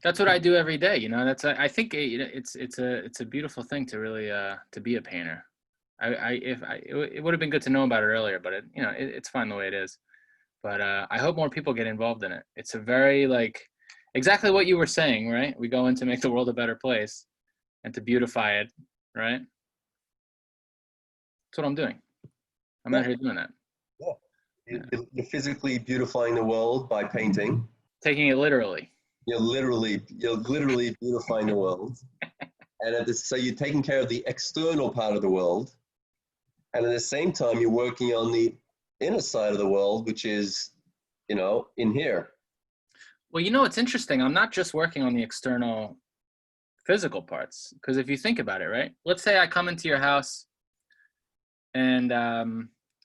B: That's what I do every day. I think it's a beautiful thing to really to be a painter. It would have been good to know about it earlier, but it's fine the way it is. But I hope more people get involved in it. It's a very exactly what you were saying, right? We go in to make the world a better place and to beautify it, right? That's what I'm doing. I'm out here doing that.
A: Yeah.
B: Yeah.
A: You're physically beautifying the world by painting.
B: Taking it literally.
A: You're literally beautifying the world. And so you're taking care of the external part of the world. And at the same time, you're working on the inner side of the world, which is, in here.
B: Well, it's interesting. I'm not just working on the external physical parts, because if you think about it, right? Let's say I come into your house and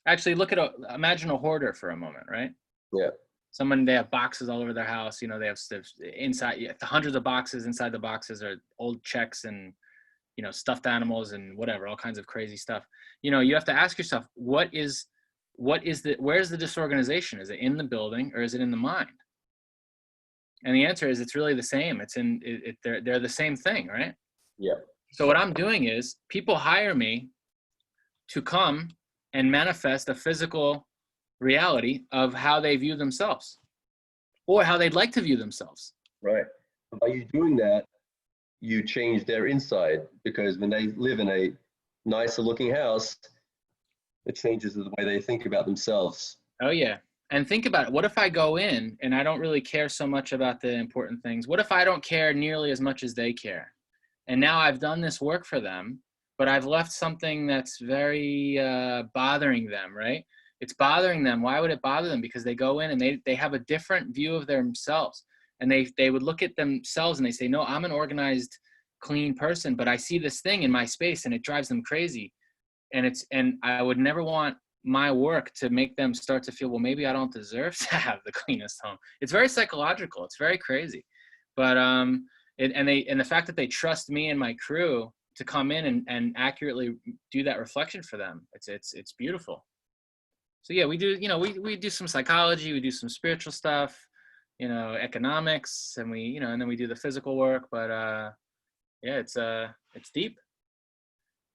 B: actually imagine a hoarder for a moment, right?
A: Yeah.
B: They have boxes all over their house. They have stuff inside, hundreds of boxes. Inside the boxes are old checks and, stuffed animals and whatever, all kinds of crazy stuff. You have to ask yourself, where's the disorganization? Is it in the building or is it in the mind? And the answer is it's really the same. They're the same thing, right?
A: Yeah.
B: So what I'm doing is people hire me to come and manifest a physical reality of how they view themselves or how they'd like to view themselves.
A: Right. By you doing that, you change their inside, because when they live in a nicer looking house, it changes the way they think about themselves.
B: Oh, yeah. And think about it. What if I go in and I don't really care so much about the important things? What if I don't care nearly as much as they care? And now I've done this work for them, but I've left something that's very bothering them, right? It's bothering them. Why would it bother them? Because they go in and they have a different view of themselves. And they would look at themselves and they say, no, I'm an organized, clean person, but I see this thing in my space and it drives them crazy. And I would never want my work to make them start to feel, well, maybe I don't deserve to have the cleanest home. It's very psychological. It's very crazy. But and the fact that they trust me and my crew to come in and accurately do that reflection for them, it's beautiful. So yeah, we do, we do some psychology, we do some spiritual stuff, economics, and and then we do the physical work. But yeah, it's deep.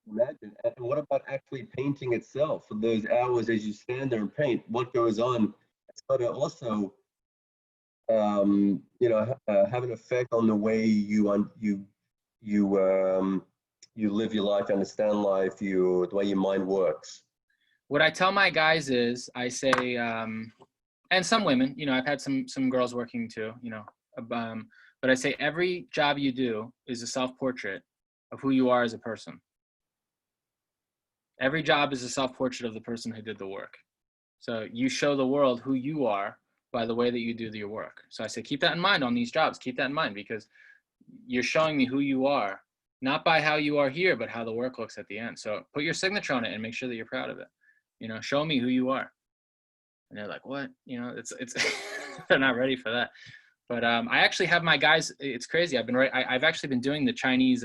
A: Imagine. And what about actually painting itself? For those hours as you stand there and paint, what goes on? It's got to also, have an effect on the way you live your life, understand life, the way your mind works.
B: What I tell my guys is, I say, and some women, I've had some girls working too, but I say every job you do is a self-portrait of who you are as a person. Every job is a self-portrait of the person who did the work. So you show the world who you are by the way that you do your work. So I say, keep that in mind on these jobs. Keep that in mind, because you're showing me who you are, not by how you are here, but how the work looks at the end. So put your signature on it and make sure that you're proud of it. Show me who you are. And they're like, what? It's they're not ready for that. But I actually have my guys. It's crazy. I've actually been doing the Chinese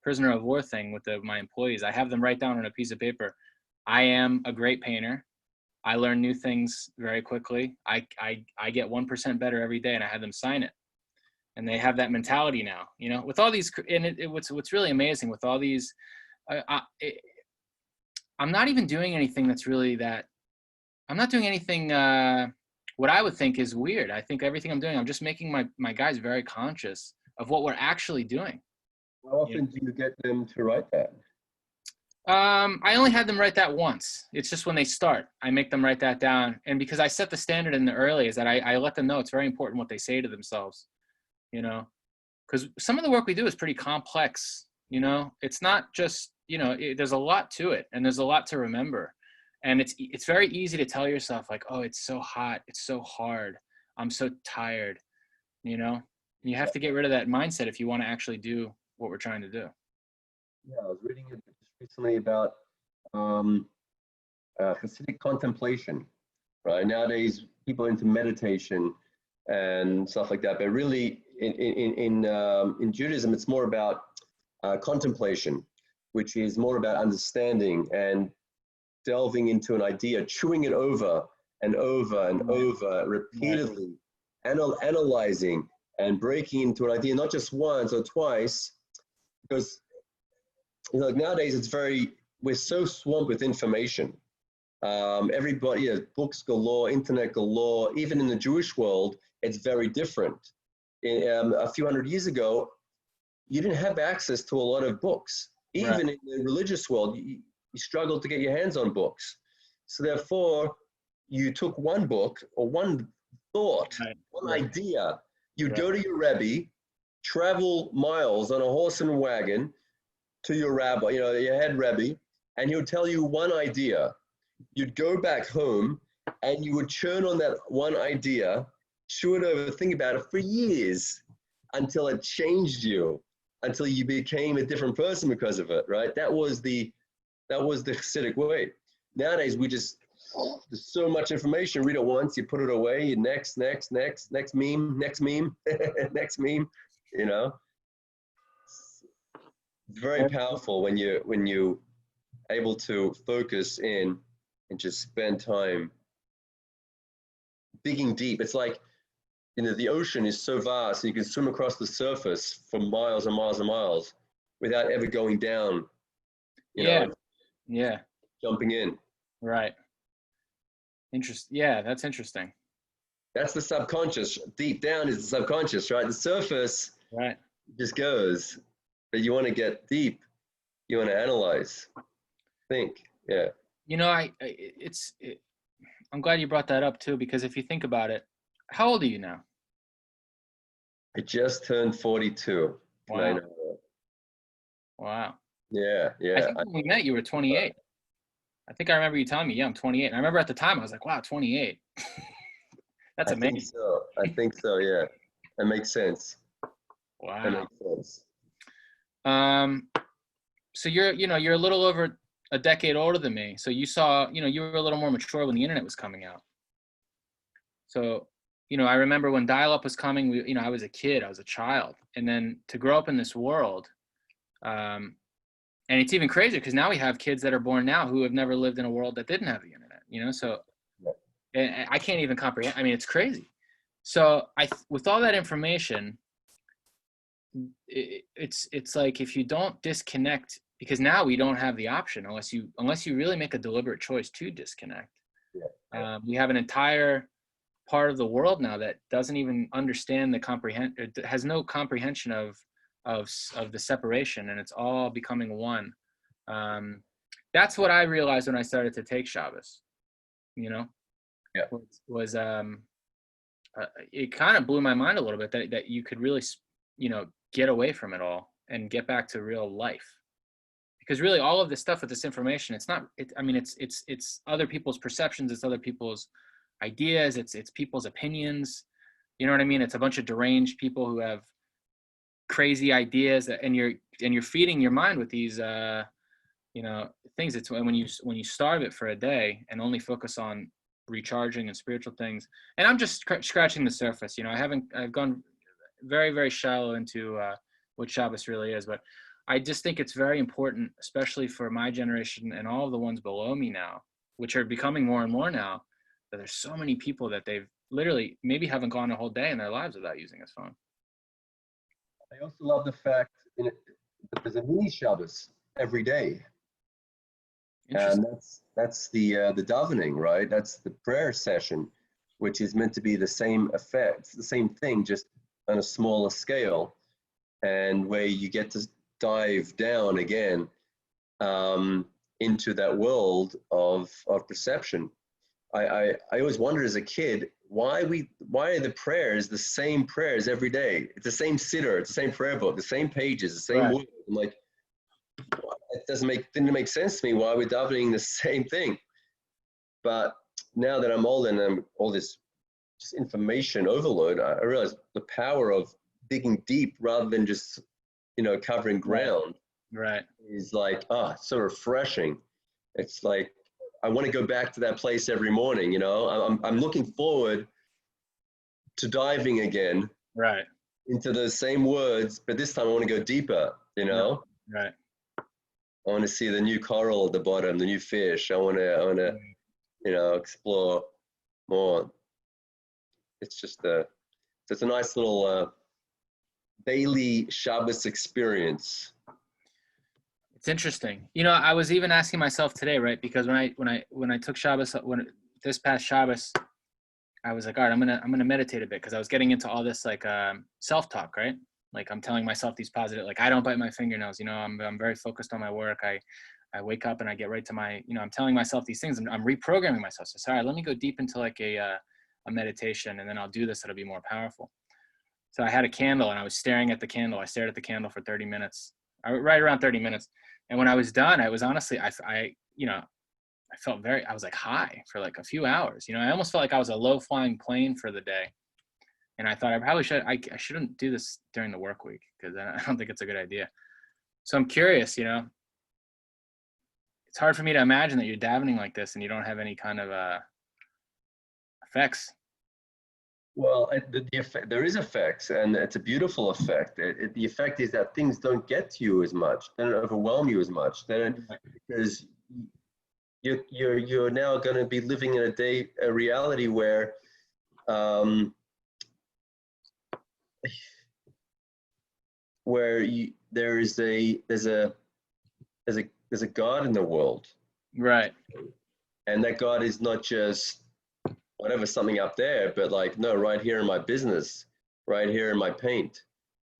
B: prisoner of war thing with my employees. I have them write down on a piece of paper, I am a great painter. I learn new things very quickly. I get 1% better every day, and I have them sign it. And they have that mentality now, with all these, and what's really amazing with all these, I'm not even doing anything that's really I'm not doing anything, what I would think is weird. I think everything I'm doing, I'm just making my guys very conscious of what we're actually doing.
A: How often do you get them to write that?
B: I only had them write that once. It's just when they start, I make them write that down. And because I set the standard in the early, is that I let them know it's very important what they say to themselves, because some of the work we do is pretty complex. It's not just, there's a lot to it, and there's a lot to remember. And it's very easy to tell yourself, like, oh, it's so hot, it's so hard, I'm so tired, You have to get rid of that mindset if you want to actually do what we're trying to do.
A: Yeah, I was reading it just recently about Hasidic contemplation. Right nowadays, people are into meditation and stuff like that, but really, in Judaism, it's more about contemplation, which is more about understanding and delving into an idea, chewing it over and over and over repeatedly, analyzing and breaking into an idea, not just once or twice, because nowadays we're so swamped with information. Everybody has books galore, internet galore. Even in the Jewish world, it's very different. A few hundred years ago, you didn't have access to a lot of books. Even in the religious world, you struggled to get your hands on books. So therefore, you took one book or one thought,
B: Right.
A: one
B: Right.
A: idea. You'd
B: Right.
A: go to your Rebbe, travel miles on a horse and wagon to your rabbi, your head Rebbe, and he would tell you one idea. You'd go back home and you would churn on that one idea, chew it over, think about it for years until it changed you, until you became a different person because of it, right? That was the Hasidic way. Nowadays, there's so much information. Read it once, you put it away. You next meme, next meme, next meme. You know, it's very powerful when you able to focus in and just spend time digging deep. It's like the ocean is so vast, and you can swim across the surface for miles and miles and miles without ever going down.
B: Yeah. Yeah.
A: Jumping in.
B: Right. Yeah, that's interesting.
A: That's the subconscious. Deep down is the subconscious, right? The surface
B: Right.
A: just goes, but you want to get deep. You want to analyze, think. Yeah.
B: I'm glad you brought that up too, because if you think about it, how old are you now?
A: I just turned 42.
B: Wow. Wow.
A: Yeah.
B: I think when we met, you were 28. I think I remember you telling me, yeah, I'm 28. And I remember at the time, I was like, wow, 28. That's amazing.
A: I think so. Yeah. That makes sense.
B: Wow.
A: That makes
B: sense. So you're a little over a decade older than me. So you saw, you were a little more mature when the internet was coming out. So, I remember when dial-up was coming, I was a kid, I was a child. And then to grow up in this world, and it's even crazier because now we have kids that are born now who have never lived in a world that didn't have the internet, so and I can't even comprehend. I mean, it's crazy. So with all that information, it's like if you don't disconnect, because now we don't have the option unless you really make a deliberate choice to disconnect.
A: Yeah.
B: We have an entire part of the world now that doesn't even understand has no comprehension of the separation, and it's all becoming one. That's what I realized when I started to take Shabbos.
A: Yeah.
B: Was it kind of blew my mind a little bit that you could really get away from it all and get back to real life, because really all of this stuff with this information, it's other people's perceptions, it's other people's ideas, it's people's opinions, you know what I mean? It's a bunch of deranged people who have crazy ideas, and you're feeding your mind with these things. It's when you starve it for a day and only focus on recharging and spiritual things. And I'm just scratching the surface. I've gone very, very shallow into what Shabbos really is, but I just think it's very important, especially for my generation and all of the ones below me now, which are becoming more and more now, that there's so many people that they've literally maybe haven't gone a whole day in their lives without using a phone.
A: I also love the fact that there's a mini Shabbos every day. And that's the davening, right? That's the prayer session, which is meant to be the same effect, the same thing, just on a smaller scale, and where you get to dive down again into that world of perception. I always wondered as a kid why are the prayers the same prayers every day? It's the same siddur, it's the same prayer book, the same pages, the same words. I'm like, it didn't make sense to me why we're davening the same thing. But now that I'm older and I'm all this just information overload, I realize the power of digging deep rather than just covering ground.
B: Right.
A: Is like, it's so refreshing. It's like I want to go back to that place every morning. I'm looking forward to diving again.
B: Right.
A: Into those same words, but this time I want to go deeper.
B: Right.
A: I want to see the new coral at the bottom, the new fish. I want to, explore more. It's just it's a nice little daily Shabbos experience.
B: It's interesting. I was even asking myself today, right? Because when I took Shabbos, this past Shabbos, I was like, all right, I'm gonna meditate a bit, because I was getting into all this like self-talk, right? Like I'm telling myself these positive, like I don't bite my fingernails, I'm very focused on my work. I I wake up and I get right to my, I'm telling myself these things, and I'm reprogramming myself. So sorry, let me go deep into like a meditation, and then I'll do this. It'll be more powerful. So I had a candle and I was staring at the candle. I stared at the candle for 30 minutes, right around 30 minutes. And when I was done, I was honestly, I felt I was like high for like a few hours. I almost felt like I was a low flying plane for the day. And I thought I shouldn't do this during the work week, because I don't think it's a good idea. So I'm curious, it's hard for me to imagine that you're davening like this and you don't have any kind of effects.
A: Well, the effect, there is effects, and it's a beautiful effect. The effect is that things don't get to you as much, they don't overwhelm you as much, because you're now going to be living in a reality where there's a God in the world,
B: Right.
A: and that God is not just whatever, something up there, but like, no, right here in my business, right here in my paint,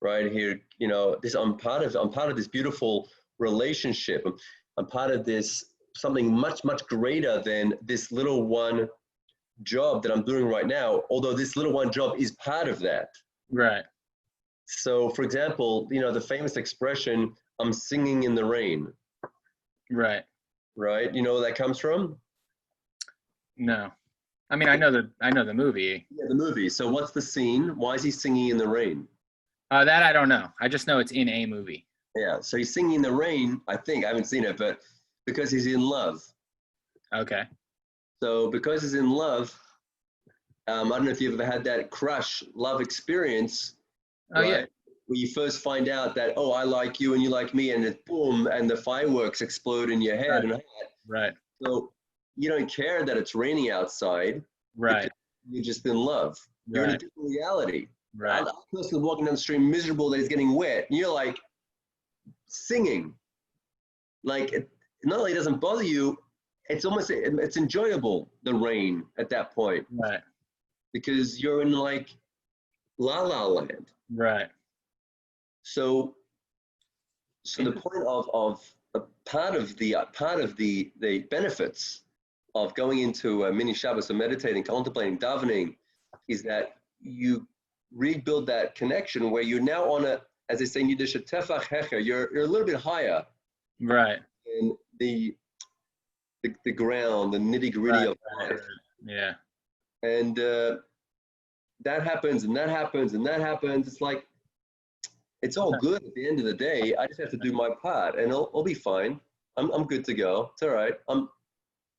A: right here, I'm part of this beautiful relationship. I'm part of this, something much, much greater than this little one job that I'm doing right now, although this little one job is part of that.
B: Right.
A: So for example, the famous expression, I'm singing in the rain.
B: Right.
A: Right? You know where that comes from?
B: No. I mean, I know the movie.
A: Yeah, the movie. So what's the scene? Why is he singing in the rain?
B: That I don't know. I just know it's in a movie.
A: Yeah, so he's singing in the rain, I think. I haven't seen it, but because he's in love.
B: Okay.
A: So because he's in love, I don't know if you've ever had that crush love experience.
B: Oh,
A: right?
B: yeah.
A: Where you first find out that, oh, I like you and you like me, and it boom, and the fireworks explode in your head.
B: Right. Right.
A: So you don't care that it's raining outside.
B: Right.
A: You're just in love. You're in a
B: Right.
A: different reality.
B: Right.
A: A person walking down the street miserable that he's getting wet, and you're like singing. Like, it not only doesn't bother you, it's enjoyable, the rain at that point,
B: Right.
A: because you're in like la la land.
B: Right.
A: So the point of a part of the benefits of going into a mini Shabbos or meditating, contemplating, davening, is that you rebuild that connection where you're now on as they say in Yiddish, a tefach hecher. You're a little bit higher.
B: Right.
A: In the ground, the nitty gritty of life.
B: Right. Yeah.
A: And that happens, and that happens, and that happens. It's like, it's all good at the end of the day. I just have to do my part, and I'll be fine. I'm good to go. It's all right.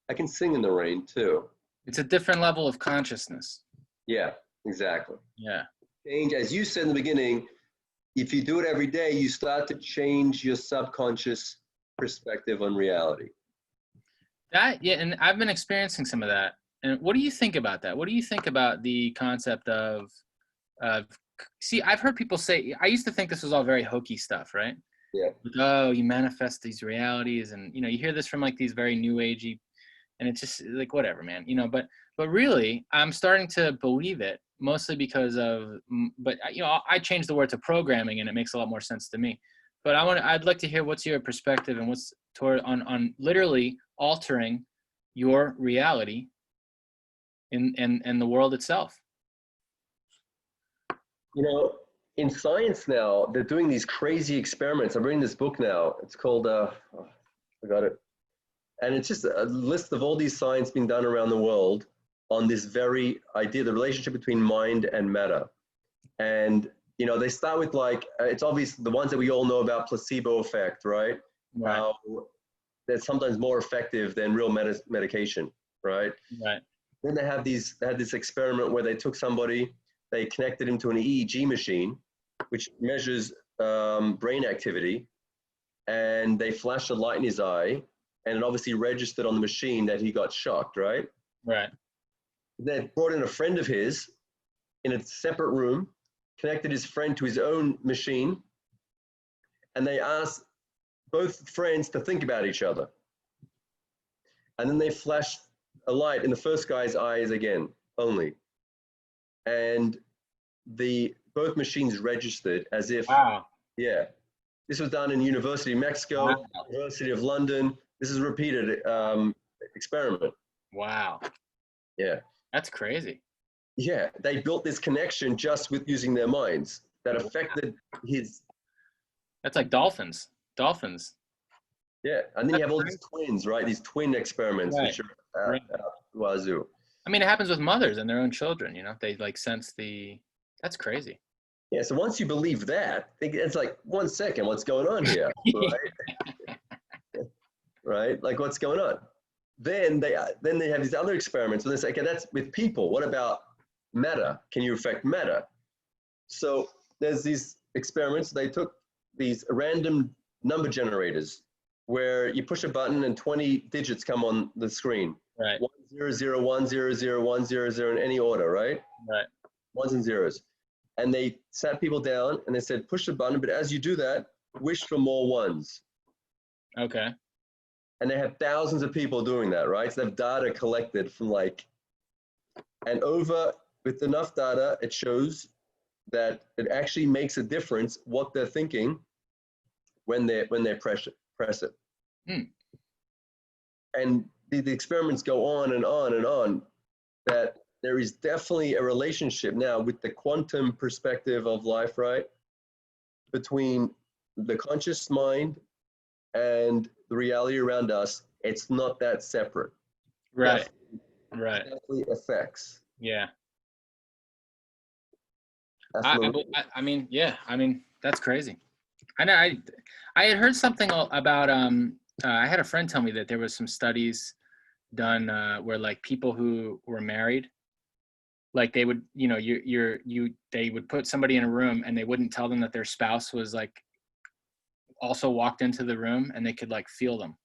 A: I can sing in the rain too.
B: It's a different level of consciousness.
A: Yeah, exactly.
B: Yeah.
A: Change, as you said in the beginning, if you do it every day, you start to change your subconscious perspective on reality.
B: And I've been experiencing some of that. And what do you think about that? What do you think about the concept of see, I've heard people say, I used to think this was all very hokey stuff, right?
A: Yeah.
B: Like, oh, you manifest these realities, and you hear this from like these very new agey, and it's just like, whatever, man, but really, I'm starting to believe it, mostly because of, but I changed the word to programming, and it makes a lot more sense to me. But I'd like to hear what's your perspective and what's on literally altering your reality in the world itself.
A: In science now, they're doing these crazy experiments. I'm reading this book now. It's called, I got it. And it's just a list of all these science being done around the world on this very idea, the relationship between mind and matter. And, they start with it's obvious, the ones that we all know about, placebo effect, right?
B: Right.
A: How that's sometimes more effective than real medication, right?
B: Right.
A: Then they had this experiment where they took somebody, they connected him to an EEG machine, which measures brain activity, and they flashed a light in his eye, and it obviously registered on the machine that he got shocked, right?
B: Right.
A: They brought in a friend of his in a separate room, connected his friend to his own machine, and they asked both friends to think about each other. And then they flashed a light in the first guy's eyes again, only. And both machines registered as if,
B: Wow.
A: yeah. This was done in University of Mexico,
B: Wow.
A: University of London, This is a repeated experiment.
B: Wow.
A: Yeah.
B: That's crazy.
A: Yeah, they built this connection just with using their minds that affected his.
B: That's like dolphins. Dolphins.
A: Yeah, and then you
B: That's
A: have all
B: crazy.
A: these twins, right? These twin experiments,
B: Right.
A: which are
B: Right.
A: wazoo.
B: I mean, it happens with mothers and their own children. You know, they like sense the. That's crazy.
A: Yeah, so once you believe that, it's like 1 second, what's going on here, right? Right? Like, what's going on? Then they have these other experiments where they say, okay, that's with people. What about matter? Can you affect matter? So there's these experiments. They took these random number generators where you push a button and 20 digits come on the screen.
B: Right.
A: 100100100 in any order, right?
B: Right.
A: Ones and zeros. And they sat people down and they said, push the button, but as you do that, wish for more ones.
B: Okay.
A: And they have thousands of people doing that, right? So they have data collected from and with enough data, it shows that it actually makes a difference what they're thinking when they press it. And the experiments go on and on and on, that there is definitely a relationship now with the quantum perspective of life, right? Between the conscious mind and the reality around us. It's not that separate.
B: Right. Right.
A: Definitely affects.
B: Yeah.
A: I
B: mean, yeah. I mean, that's crazy. I had heard something about I had a friend tell me that there was some studies done where like people who were married, like they would, you know, they would put somebody in a room and they wouldn't tell them that their spouse was like also walked into the room, and they could like feel them.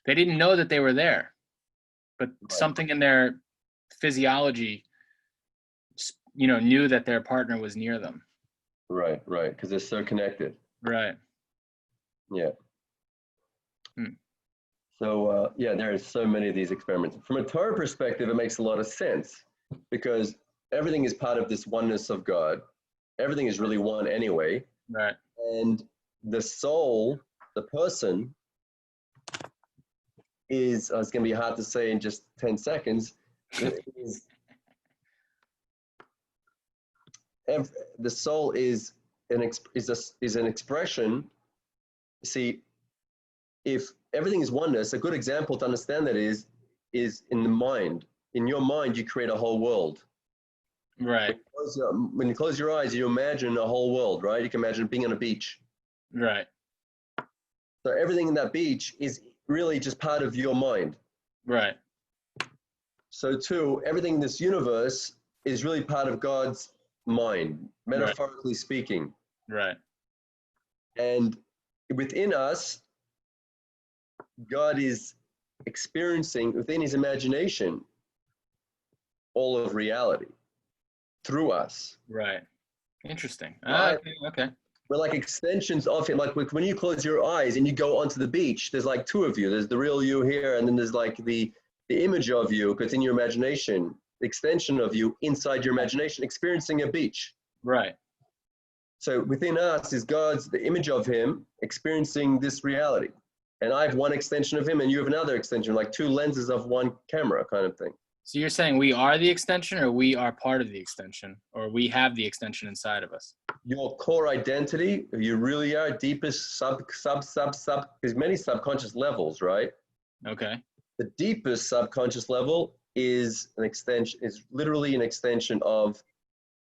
B: They didn't know that they were there, but something in their physiology, you know, knew that their partner was near them.
A: Right, because they're so connected.
B: Right.
A: Yeah. So there are so many of these experiments. From a Torah perspective, it makes a lot of sense because everything is part of this oneness of God. Everything is really one anyway.
B: Right.
A: And the soul, the person, is it's going to be hard to say in just 10 seconds. The soul is an expression. See, if everything is oneness, a good example to understand that is in the mind. In your mind, you create a whole world.
B: Right.
A: When you close your eyes, you imagine a whole world, right? You can imagine being on a beach.
B: Right.
A: So everything in that beach is really just part of your mind.
B: Right.
A: So too, everything in this universe is really part of God's mind, metaphorically speaking.
B: Right.
A: And within us, God is experiencing within his imagination all of reality through us.
B: Right. Interesting. Okay.
A: We're like extensions of him. Like when you close your eyes and you go onto the beach, there's like two of you. There's the real you here, and then there's like the image of you, because in your imagination, the extension of you inside your imagination, experiencing a beach.
B: Right.
A: So within us is the image of him experiencing this reality. And I have one extension of him and you have another extension, like two lenses of one camera kind of thing.
B: So you're saying we are the extension, or we are part of the extension, or we have the extension inside of us?
A: Your core identity, who you really are, deepest there's many subconscious levels, right?
B: Okay.
A: The deepest subconscious level is literally an extension of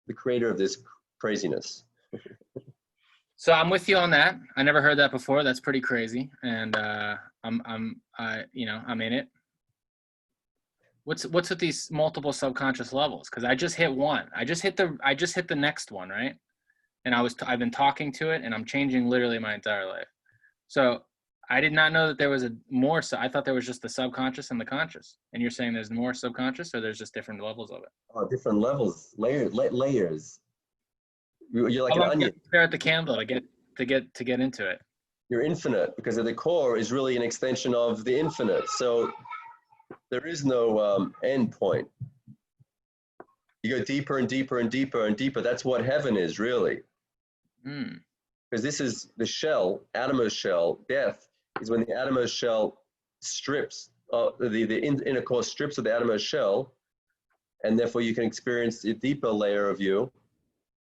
A: the creator of this craziness.
B: So I'm with you on that. I never heard that before. That's pretty crazy, and I'm in it. What's with these multiple subconscious levels? Because I just hit one. I just hit the next one, right? And I've been talking to it, and I'm changing literally my entire life. So I did not know that there was more. So I thought there was just the subconscious and the conscious. And you're saying there's more subconscious, or there's just different levels of it?
A: Oh, different levels, layers. You're like an onion.
B: Stare at the candle to get into it.
A: You're infinite, because at the core is really an extension of the infinite. So there is no end point. You go deeper and deeper and deeper and deeper. That's what heaven is, really. Because this is the shell, Adam's shell, death is when the outermost shell strips, the inner core strips of the outermost shell, and therefore you can experience a deeper layer of you.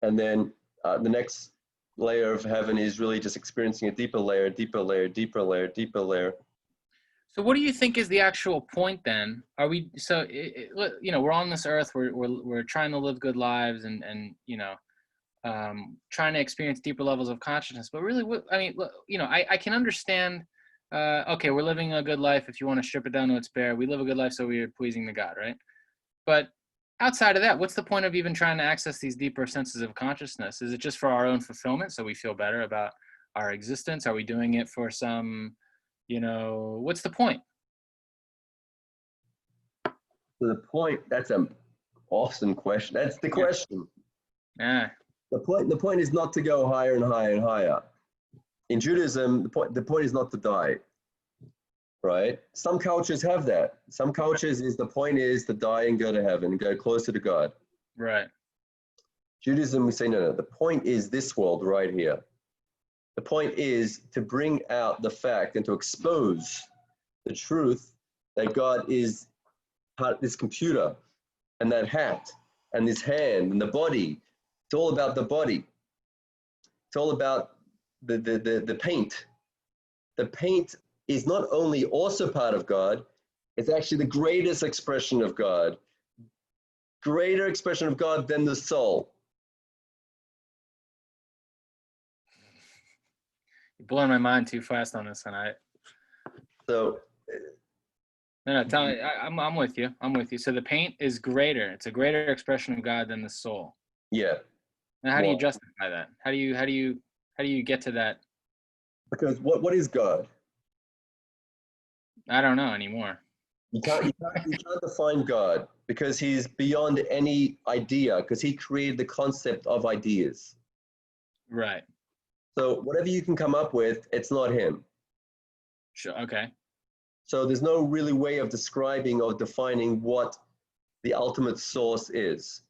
A: And then the next layer of heaven is really just experiencing a deeper layer, deeper layer, deeper layer, deeper layer.
B: So what do you think is the actual point then? Are we, so, you know, we're on this earth, we're trying to live good lives and you know, trying to experience deeper levels of consciousness, but really, I mean, you know, I can understand, okay, we're living a good life. If you want to strip it down to its bare, we live a good life so we are pleasing to God, right? But outside of that, what's the point of even trying to access these deeper senses of consciousness? Is it just for our own fulfillment so we feel better about our existence? Are we doing it for some, you know, what's the point?
A: So the point, that's an awesome question. That's the question.
B: Yeah.
A: The point is not to go higher and higher and higher. In Judaism, the point is not to die, right? Some cultures have that. Some cultures is the point is to die and go to heaven and go closer to God.
B: Right.
A: Judaism, we say, no, the point is this world right here. The point is to bring out the fact and to expose the truth that God is this computer and that hat and this hand and the body. It's all about the body. It's all about the paint. The paint is not only also part of God, it's actually the greatest expression of God. Greater expression of God than the soul.
B: You're blowing my mind too fast on this, and
A: So
B: no, tell me, I'm with you. I'm with you. So the paint is greater. It's a greater expression of God than the soul.
A: yeah.
B: And how do you justify that? How do you get to that?
A: Because what is God?
B: I don't know anymore.
A: You can't define God because he's beyond any idea, because he created the concept of ideas.
B: Right.
A: So whatever you can come up with, it's not him.
B: Sure. Okay.
A: So there's no really way of describing or defining what the ultimate source is.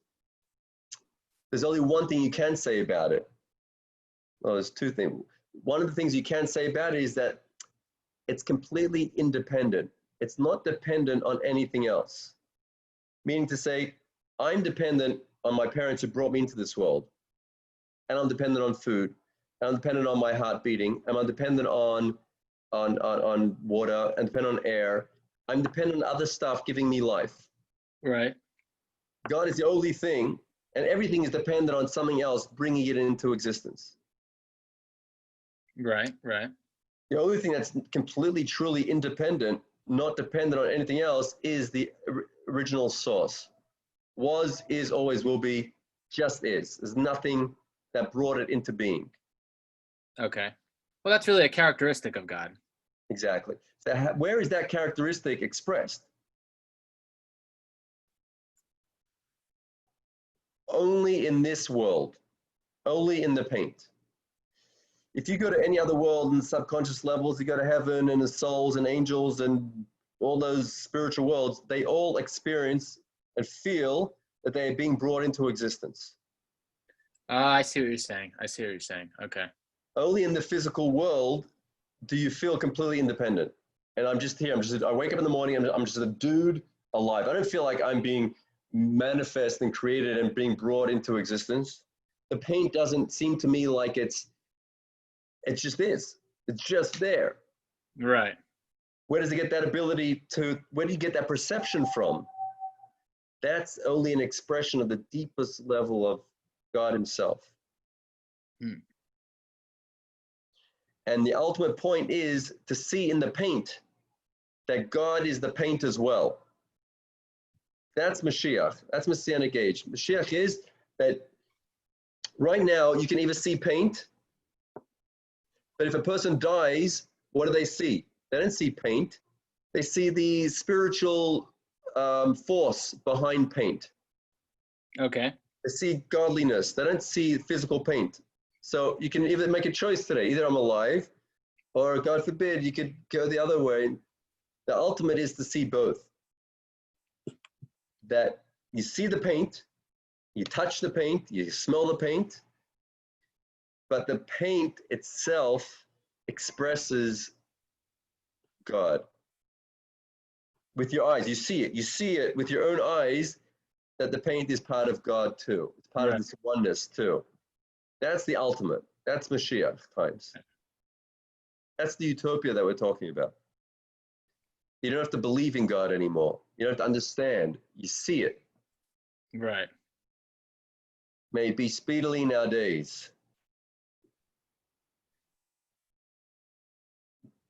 A: There's only one thing you can say about it. Well, there's two things. One of the things you can say about it is that it's completely independent. It's not dependent on anything else. Meaning to say, I'm dependent on my parents who brought me into this world. And I'm dependent on food. And I'm dependent on my heart beating. And I'm dependent on water and dependent on air. I'm dependent on other stuff giving me life.
B: Right.
A: God is the only thing, and everything is dependent on something else bringing it into existence.
B: Right. Right.
A: The only thing that's completely, truly independent, not dependent on anything else, is the original source. Was, is, always will be, just is. There's nothing that brought it into being.
B: Okay. Well, that's really a characteristic of God.
A: Exactly. So where is that characteristic expressed? Only in this world, only in the paint. If you go to any other world in subconscious levels, you go to heaven and the souls and angels and all those spiritual worlds, they all experience and feel that they are being brought into existence.
B: I see what you're saying. Okay.
A: Only in the physical world do you feel completely independent. And I'm just here. I wake up in the morning. I'm just a dude alive. I don't feel like I'm being manifest and created and being brought into existence. The paint doesn't seem to me like it just is. It's just there.
B: Right.
A: Where does it get that ability to, where do you get that perception from? That's only an expression of the deepest level of God himself. And the ultimate point is to see in the paint that God is the paint as well. That's Mashiach. That's Messianic age. Mashiach is that right now you can either see paint, but if a person dies, what do they see? They don't see paint. They see the spiritual force behind paint.
B: Okay.
A: They see godliness. They don't see physical paint. So you can either make a choice today. Either I'm alive, or God forbid, you could go the other way. The ultimate is to see both. That you see the paint, you touch the paint, you smell the paint, but the paint itself expresses God. With your eyes, you see it. You see it with your own eyes that the paint is part of God too. It's part of this oneness too. That's the ultimate. That's Mashiach times. That's the utopia that we're talking about. You don't have to believe in God anymore. You don't have to understand. You see it.
B: Right.
A: May it be speedily nowadays.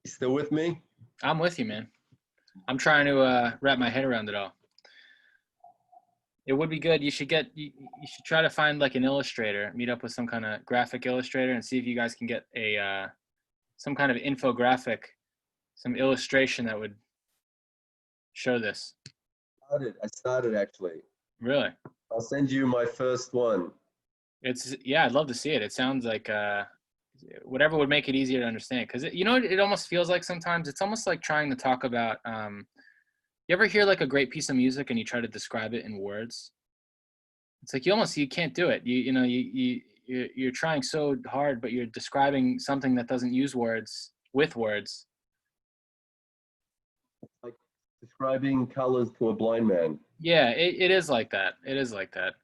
A: You still with me?
B: I'm with you, man. I'm trying to wrap my head around it all. It would be good. You should try to find like an illustrator, meet up with some kind of graphic illustrator and see if you guys can get a some kind of infographic, some illustration that would show this.
A: I started actually.
B: Really?
A: I'll send you my first one.
B: I'd love to see it. It sounds like whatever would make it easier to understand. Because it almost feels like sometimes it's almost like trying to talk about. You ever hear like a great piece of music and you try to describe it in words? It's like you can't do it. You're trying so hard, but you're describing something that doesn't use words with words.
A: Like describing colors to a blind man.
B: Yeah, it is like that. It is like that.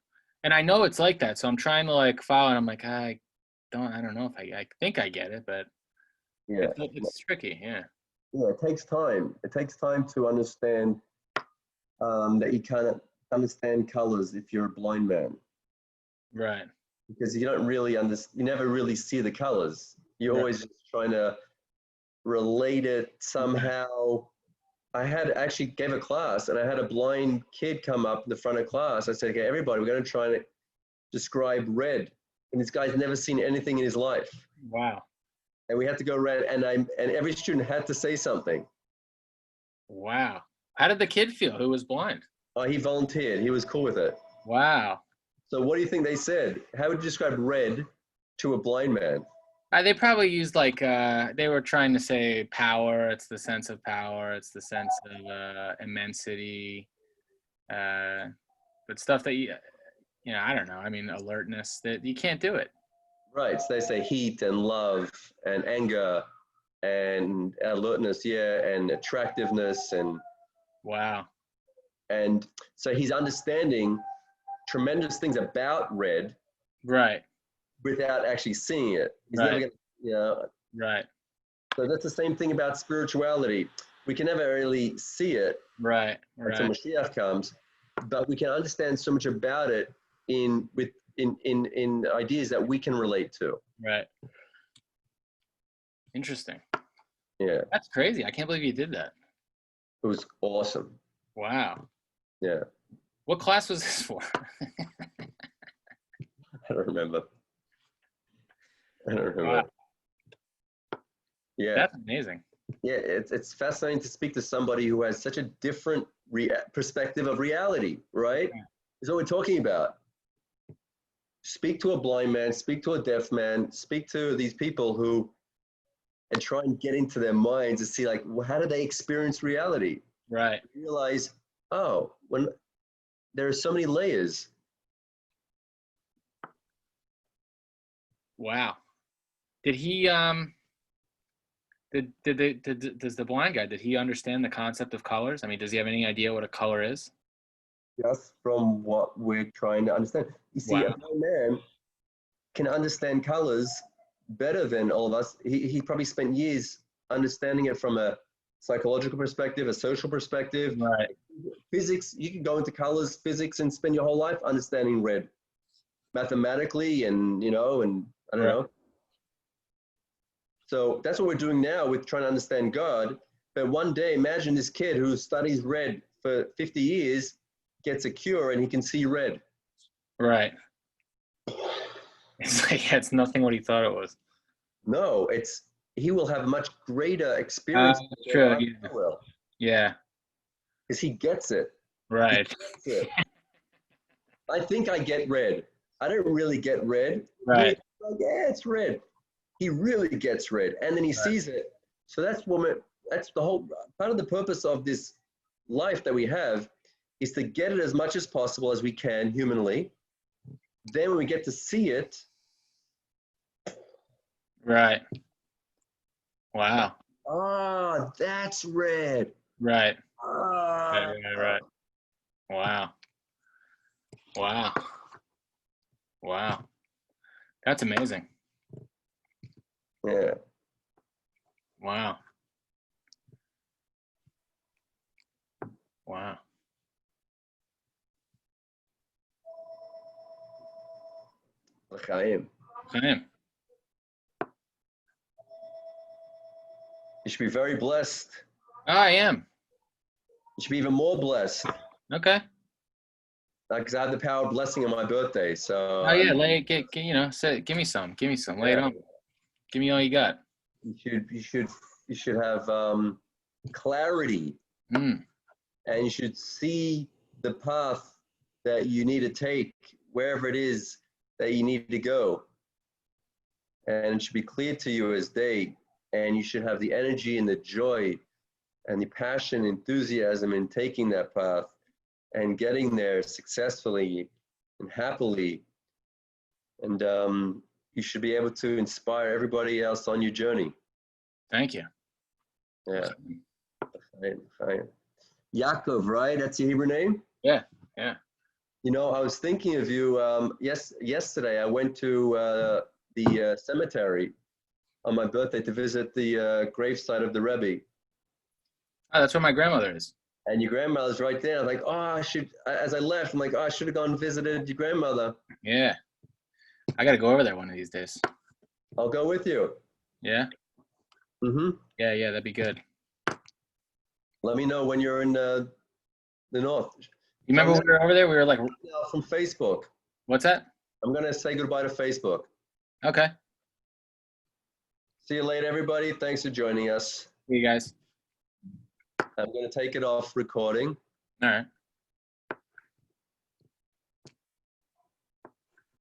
B: And I know it's like that, so I'm trying to like follow, and I'm like, I don't know if I think I get it, but
A: Yeah.
B: it's tricky. Yeah.
A: Yeah, it takes time. It takes time to understand that you can't understand colors if you're a blind man.
B: Right.
A: Because you don't really you never really see the colors. You're always just trying to relate it somehow. I actually gave a class and I had a blind kid come up in the front of class. I said, okay, everybody, we're going to try and describe red. And this guy's never seen anything in his life.
B: Wow.
A: And we had to go around and every student had to say something.
B: Wow. How did the kid feel who was blind?
A: He volunteered. He was cool with it.
B: Wow.
A: So what do you think they said? How would you describe red to a blind man?
B: They probably used like they were trying to say power. It's the sense of power. It's the sense of immensity. But stuff that I don't know. I mean, alertness. That you can't do it.
A: Right. So they say heat and love and anger and alertness, and attractiveness and.
B: Wow.
A: And so he's understanding tremendous things about red.
B: Right.
A: Without actually seeing it. He's never going to,
B: Right.
A: So that's the same thing about spirituality. We can never really see it.
B: Right.
A: Until Mashiach comes, but we can understand so much about it in ideas that we can relate to.
B: Right. Interesting.
A: Yeah.
B: That's crazy. I can't believe you did that.
A: It was awesome.
B: Wow.
A: Yeah.
B: What class was this for?
A: I don't remember.
B: Wow.
A: Yeah.
B: That's amazing.
A: Yeah, it's fascinating to speak to somebody who has such a different perspective of reality, right?
B: Yeah.
A: Is what we're talking about. Speak to a blind man, speak to a deaf man, speak to these people and try and get into their minds and see, like, well, how do they experience reality?
B: Right.
A: Realize, when there are so many layers.
B: Wow. Did he does the blind guy, did he understand the concept of colors? I mean, does he have any idea what a color is?
A: Just from what we're trying to understand. You see,
B: Wow.
A: a blind man can understand colors better than all of us. He probably spent years understanding it from a psychological perspective, a social perspective.
B: Right.
A: Physics, you can go into colors, physics, and spend your whole life understanding red. Mathematically and I don't know. So that's what we're doing now with trying to understand God. But one day, imagine this kid who studies red for 50 years gets a cure and he can see red.
B: Right. It's like it's nothing what he thought it was.
A: No, he will have a much greater experience than
B: True.
A: I will.
B: Yeah.
A: Because he gets it.
B: Right.
A: He gets it. I think I get red. I don't really get red.
B: Right.
A: Like, yeah, it's red. He really gets red, and then he sees it. So that's the whole part of the purpose of this life that we have is to get it as much as possible as we can humanly. Then when we get to see it.
B: Right. Wow.
A: oh, that's red.
B: Right.
A: Ah.
B: Right. Wow. Wow. Wow. That's amazing.
A: Yeah.
B: Wow. Wow.
A: L'chaim.
B: Same.
A: You should be very blessed.
B: I am.
A: You should be even more blessed.
B: Okay.
A: Because I have the power of blessing on my birthday. So
B: Oh yeah, lay it, get you know, say, give me some. Lay it
A: yeah.
B: on. Give me all you got.
A: You should have clarity,
B: Mm.
A: and you should see the path that you need to take wherever it is that you need to go, and it should be clear to you as day. And you should have the energy and the joy and the passion, enthusiasm in taking that path and getting there successfully and happily. And you should be able to inspire everybody else on your journey.
B: Thank you.
A: Yeah. Yaakov, right? That's your Hebrew name?
B: Yeah.
A: You know, I was thinking of you. Yesterday I went to the cemetery on my birthday to visit the gravesite of the Rebbe.
B: Oh, that's where my grandmother is.
A: And your grandmother's right there. I'm like, oh, as I left, I'm like, oh, I should have gone and visited your grandmother.
B: Yeah. I got to go over there one of these days.
A: I'll go with you.
B: Yeah?
A: Mm-hmm.
B: Yeah, that'd be good.
A: Let me know when you're in the north.
B: You remember when we were over there? We were like,
A: From Facebook.
B: what's that?
A: I'm going to say goodbye to Facebook.
B: Okay.
A: See you later, everybody. Thanks for joining us.
B: See you guys.
A: I'm going to take it off recording.
B: All right.